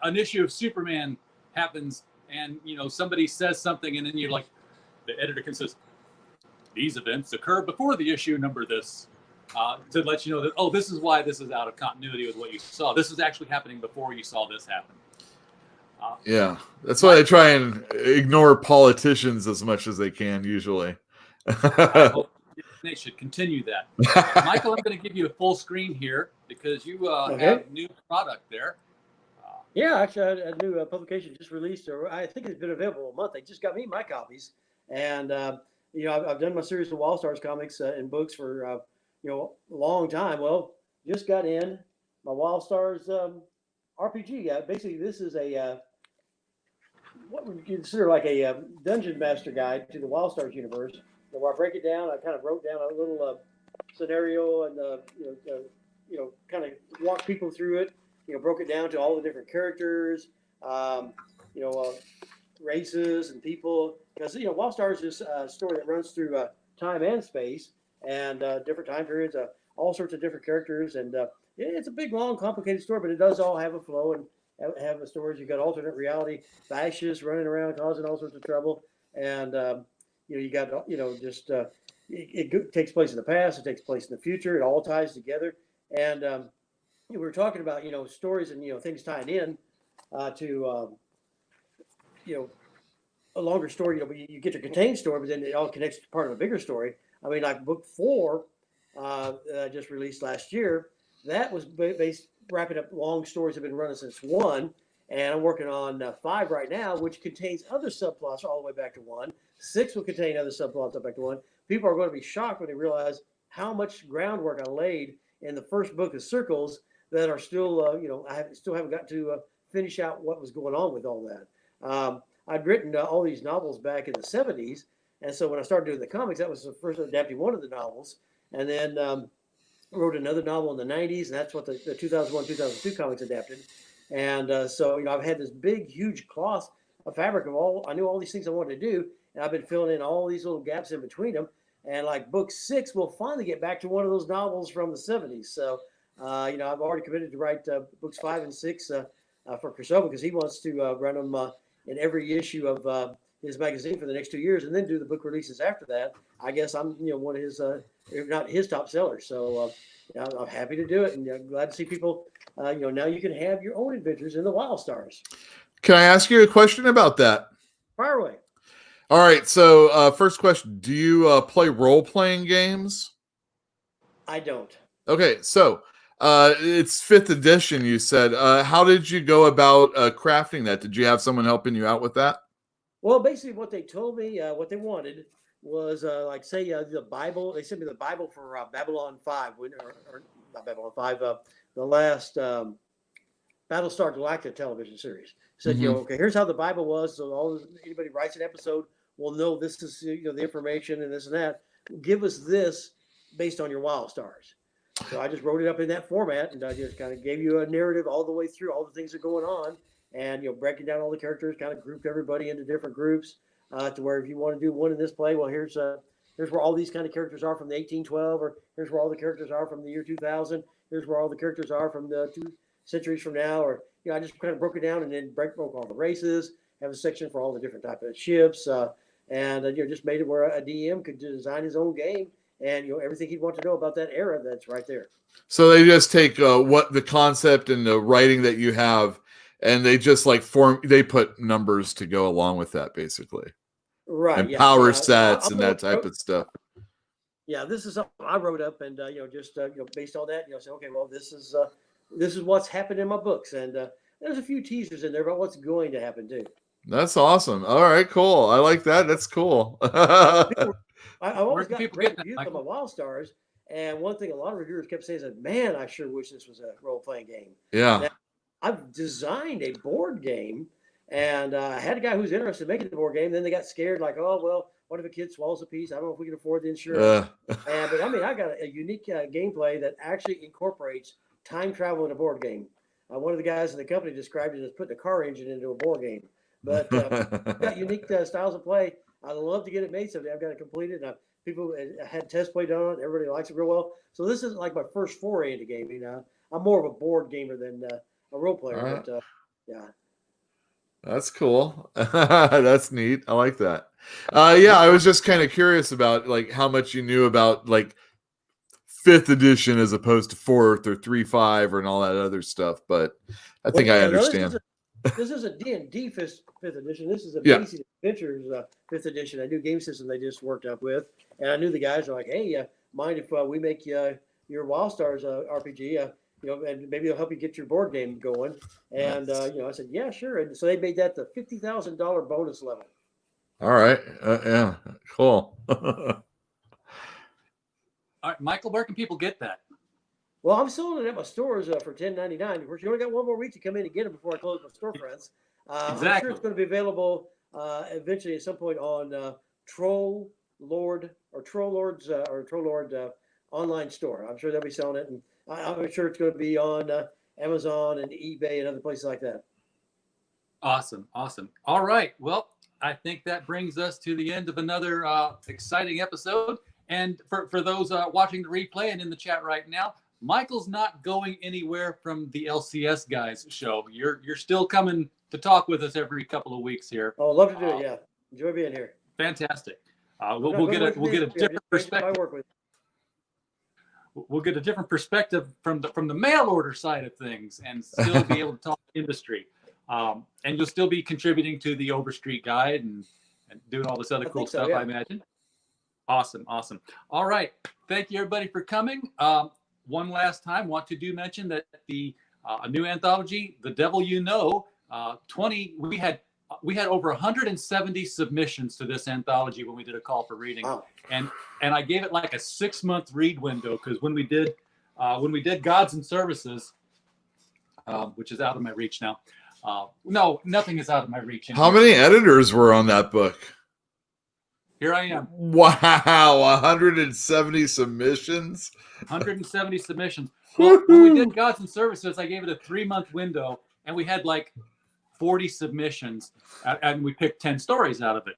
an issue of Superman happens and, somebody says something and then you're like, the editor can say, these events occur before the issue number this, to let you know that, this is why this is out of continuity with what you saw. This is actually happening before you saw this happen. Yeah, that's why they try and ignore politicians as much as they can usually. I hope they should continue that. Michael, I'm going to give you a full screen here because you have new product there. Yeah, actually, a new publication just released, or I think it's been available a month. They just got me my copies, and I've done my series of Wild Stars comics and books for a long time. Well, just got in my Wild Stars RPG. Basically, this is a what would you consider like a dungeon master guide to the Wild Stars universe. Where I break it down, I kind of wrote down a little scenario and kind of walk people through it. Broke it down to all the different characters, races and people. Because Wild Stars is a story that runs through time and space and different time periods, all sorts of different characters, and it's a big, long, complicated story, but it does all have a flow and have the stories. You got alternate reality fascists running around causing all sorts of trouble, and you got just it takes place in the past, it takes place in the future, it all ties together, and we were talking about stories and things tying in to a longer story. You get your contained story, but then it all connects to part of a bigger story. I mean, like book 4 that I just released last year, that was based wrapping up long stories that have been running since 1, And I'm working on 5 right now, which contains other subplots all the way back to 1. 6 will contain other subplots up back to 1. People are going to be shocked when they realize how much groundwork I laid in the first book of Circles that are still, still haven't got to finish out what was going on with all that. I'd written all these novels back in the 70s. And so when I started doing the comics, that was the first adapting one of the novels. And then wrote another novel in the 90s, and that's what the 2001, 2002 comics adapted. And so, I've had this big, huge cloth of fabric of I knew all these things I wanted to do, and I've been filling in all these little gaps in between them. And like book 6 will finally get back to one of those novels from the 70s. So, I've already committed to write books 5 and 6 for Cristobal, because he wants to run them in every issue of his magazine for the next 2 years, and then do the book releases after that. I guess I'm, one of his, if not his top sellers. So I'm happy to do it, and glad to see people. Now you can have your own adventures in the Wild Stars. Can I ask you a question about that? Fire away. All right. So first question, do you play role-playing games? I don't. Okay. So it's 5th edition, you said. How did you go about crafting that? Did you have someone helping you out with that? Well, basically what they told me, what they wanted was the Bible. They sent me the Bible for Babylon 5, or not Babylon 5, the last Battlestar Galactica television series. Said, okay, here's how the Bible was. So anybody writes an episode will know this is, the information and this and that. Give us this based on your Wild Stars. So I just wrote it up in that format, and I just kind of gave you a narrative all the way through all the things that are going on, and breaking down all the characters, kind of grouped everybody into different groups to where if you want to do one in this play, well, here's where all these kind of characters are from the 1812, or here's where all the characters are from the year 2000. Here's where all the characters are from the 2 centuries from now, or I just kind of broke it down and then broke all the races. Have a section for all the different types of ships, and just made it where a DM could design his own game, and everything he'd want to know about that era. That's right there. So they just take what the concept and the writing that you have, and they just they put numbers to go along with that, basically. Right. And power sets and that type of stuff. Yeah, this is something I wrote up, and just based on that, say, okay, well, this is what's happened in my books, and there's a few teasers in there about what's going to happen too. That's awesome. All right, cool. I like that. That's cool. I always got great reviews on my Wild Stars, and one thing a lot of reviewers kept saying is, man, I sure wish this was a role-playing game. Yeah. Now, I've designed a board game, and I had a guy who's interested in making the board game. Then they got scared, like, oh, well, what if a kid swallows a piece? I don't know if we can afford the insurance. But I got a unique gameplay that actually incorporates time travel in a board game. One of the guys in the company described it as putting a car engine into a board game. But got unique styles of play. I'd love to get it made someday. I've got to complete it. And people had test play done on it. Everybody likes it real well. So this isn't like my first foray into gaming. I'm more of a board gamer than a role player. Right. But yeah. That's cool. That's neat. I like that. I was just kind of curious about like how much you knew about like 5th edition as opposed to 4th or 3.5 and all that other stuff. But I think I understand. This is a D&D 5th edition. This is a Basic Adventures 5th edition. A new game system they just worked up with. And I knew the guys were like, hey, mind if we make your Wild Stars RPG, and maybe it'll help you get your board game going. And, I said, yeah, sure. And so they made that the $50,000 bonus level. All right. Yeah, cool. All right, Michael, where can people get that? Well, I'm selling it at my stores for $10.99. Of course, you only got one more week to come in and get it before I close my storefronts. Exactly. I'm sure it's going to be available eventually at some point on Troll Lord online store. I'm sure they'll be selling it, and I'm sure it's going to be on Amazon and eBay and other places like that. Awesome. All right. Well, I think that brings us to the end of another exciting episode. And for those watching the replay and in the chat right now, Michael's not going anywhere from the LCS guys show. You're still coming to talk with us every couple of weeks here. Oh, love to do it. Yeah, enjoy being here. Fantastic. We'll get a different perspective. We'll get a different perspective from the mail order side of things, and still be able to talk industry. And you'll still be contributing to the Overstreet Guide and doing all this other cool stuff, yeah. I imagine. Awesome. All right. Thank you, everybody, for coming. One last time, want to mention that the new anthology, The Devil You Know, 20. We had over 170 submissions to this anthology when we did a call for reading, Wow. and I gave it like a 6-month read window, because when we did Gods and Services, which is out of my reach now. No, nothing is out of my reach. How many editors were on that book? Here I am. Wow, 170 submissions. 170 submissions. Well, when we did Gods and Services, I gave it a 3-month window, and we had like 40 submissions, and we picked 10 stories out of it.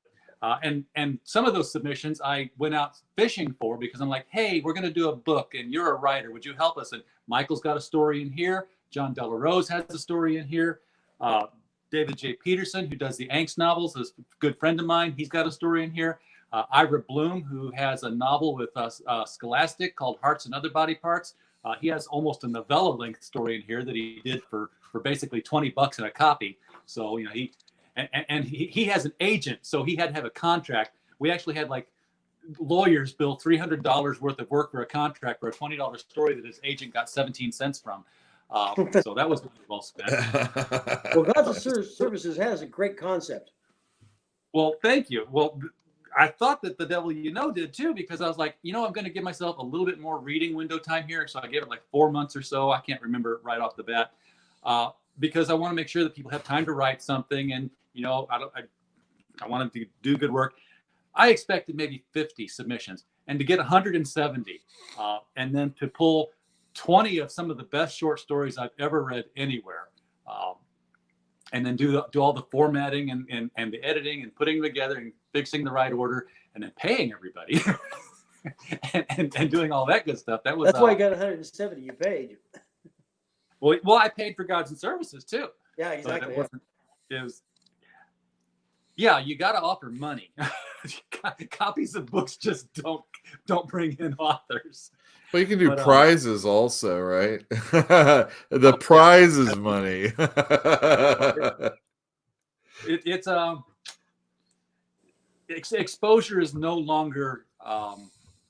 And some of those submissions I went out fishing for, because I'm like, hey, we're going to do a book, and you're a writer. Would you help us? And Michael's got a story in here. John Delarose has a story in here. David J. Peterson, who does the Angst novels, is a good friend of mine. He's got a story in here. Ira Bloom, who has a novel with Scholastic called Hearts and Other Body Parts. He has almost a novella-length story in here that he did for basically $20 in a copy. So, you know, he has an agent, so he had to have a contract. We actually had like lawyers bill $300 worth of work for a contract for a $20 story that his agent got 17 cents from. So that was well spent. Well, Gods and Services has a great concept. Well, thank you. Well, I thought that The Devil You Know did too, because I was like, you know, I'm going to give myself a little bit more reading window time here. So I gave it like 4 months or so. I can't remember right off the bat, because I want to make sure that people have time to write something. And, you know, I wanted to do good work. I expected maybe 50 submissions, and to get 170, and then to pull 20 of some of the best short stories I've ever read anywhere. And then do all the formatting and the editing and putting them together and fixing the right order and then paying everybody and doing all that good stuff. That's why you got 170. You paid. Well, I paid for Gods and Services too. Yeah, exactly. It was. Yeah, you got to offer money. Copies of books just don't bring in authors. Well, you can do prizes also, right? The prize is money. Exposure is no longer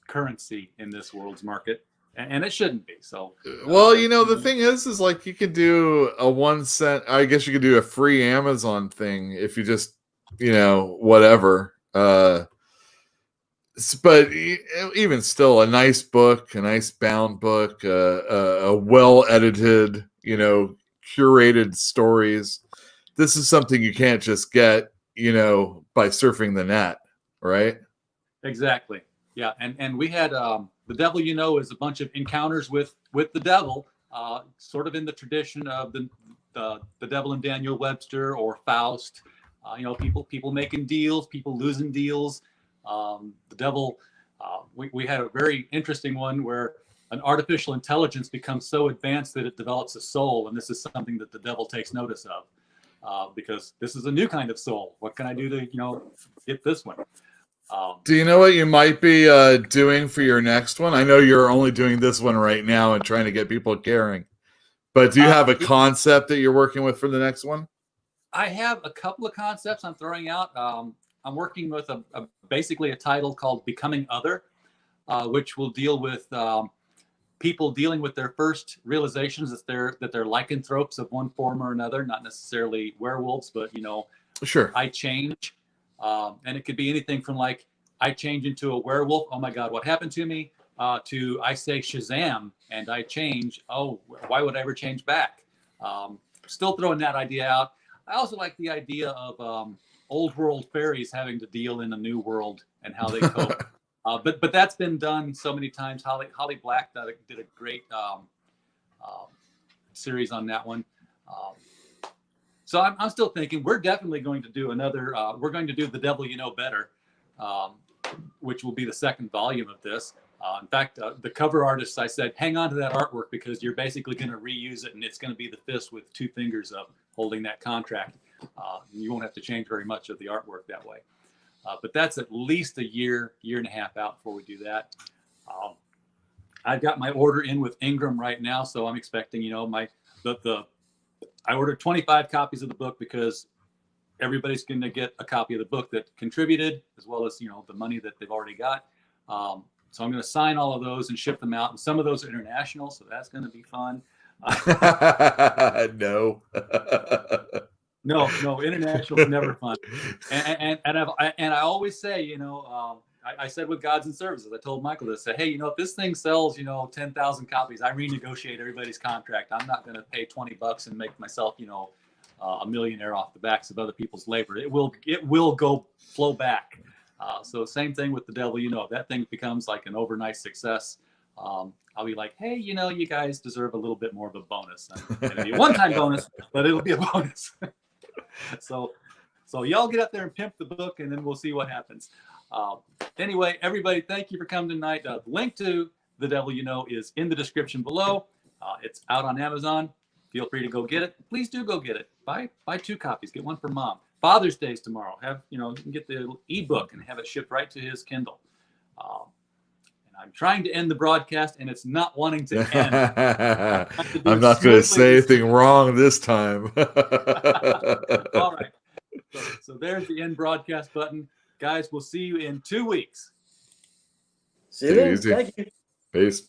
currency in this world's market, and it shouldn't be. So, well, you know, the thing is like you could do a 1 cent. I guess you could do a free Amazon thing if you just, you know, whatever. But even still, a nice book, a nice bound book, a well edited, you know, curated stories. This is something you can't just get, you know, by surfing the net, right? Exactly. Yeah, and we had The Devil You Know is a bunch of encounters with the devil, sort of in the tradition of the Devil and Daniel Webster or Faust. You know, people making deals, people losing deals. The devil, we had a very interesting one where an artificial intelligence becomes so advanced that it develops a soul, and this is something that the devil takes notice of, because this is a new kind of soul. What can I do to, you know, get this one? Do you know what you might be doing for your next one? I know you're only doing this one right now and trying to get people caring, but do you have a concept that you're working with for the next one? I have a couple of concepts I'm throwing out. I'm working with basically a title called Becoming Other, which will deal with people dealing with their first realizations that they're lycanthropes of one form or another, not necessarily werewolves, but, you know, sure, I change. And it could be anything from like, I change into a werewolf. Oh my God, what happened to me? To I say Shazam and I change. Oh, why would I ever change back? Still throwing that idea out. I also like the idea of old world fairies having to deal in a new world and how they cope. But that's been done so many times. Holly Black did a great series on that one. So I'm still thinking we're definitely going to do another. We're going to do The Devil You Know Better, which will be the second volume of this. In fact, the cover artist, I said, hang on to that artwork because you're basically going to reuse it, and it's going to be the fist with two fingers up holding that contract. You won't have to change very much of the artwork that way. But that's at least a year and a half out before we do that. I've got my order in with Ingram right now, so I'm expecting, you know, I ordered 25 copies of the book because everybody's going to get a copy of the book that contributed, as well as, you know, the money that they've already got. So I'm going to sign all of those and ship them out. And some of those are international, so that's going to be fun. No. No, international is never fun. And I always say, I said with Gods and Services, I told Michael this, hey, if this thing sells, 10,000 copies, I renegotiate everybody's contract. I'm not going to pay $20 and make myself, a millionaire off the backs of other people's labor. It will go flow back. So same thing with the Devil, if that thing becomes like an overnight success, I'll be like, hey, you guys deserve a little bit more of a bonus. It'll be a one-time bonus, but it'll be a bonus. So y'all get up there and pimp the book, and then we'll see what happens. Anyway, everybody, thank you for coming tonight. The link to The Devil is in the description below. It's out on Amazon. Feel free to go get it. Please do go get it. Buy 2 copies. Get one for Mom. Father's Day's tomorrow. You can get the ebook and have it shipped right to his Kindle. And I'm trying to end the broadcast, and it's not wanting to end. I'm not going to say anything wrong this time. All right. So there's the end broadcast button. Guys, we'll see you in 2 weeks. See you then. Thank you. Peace.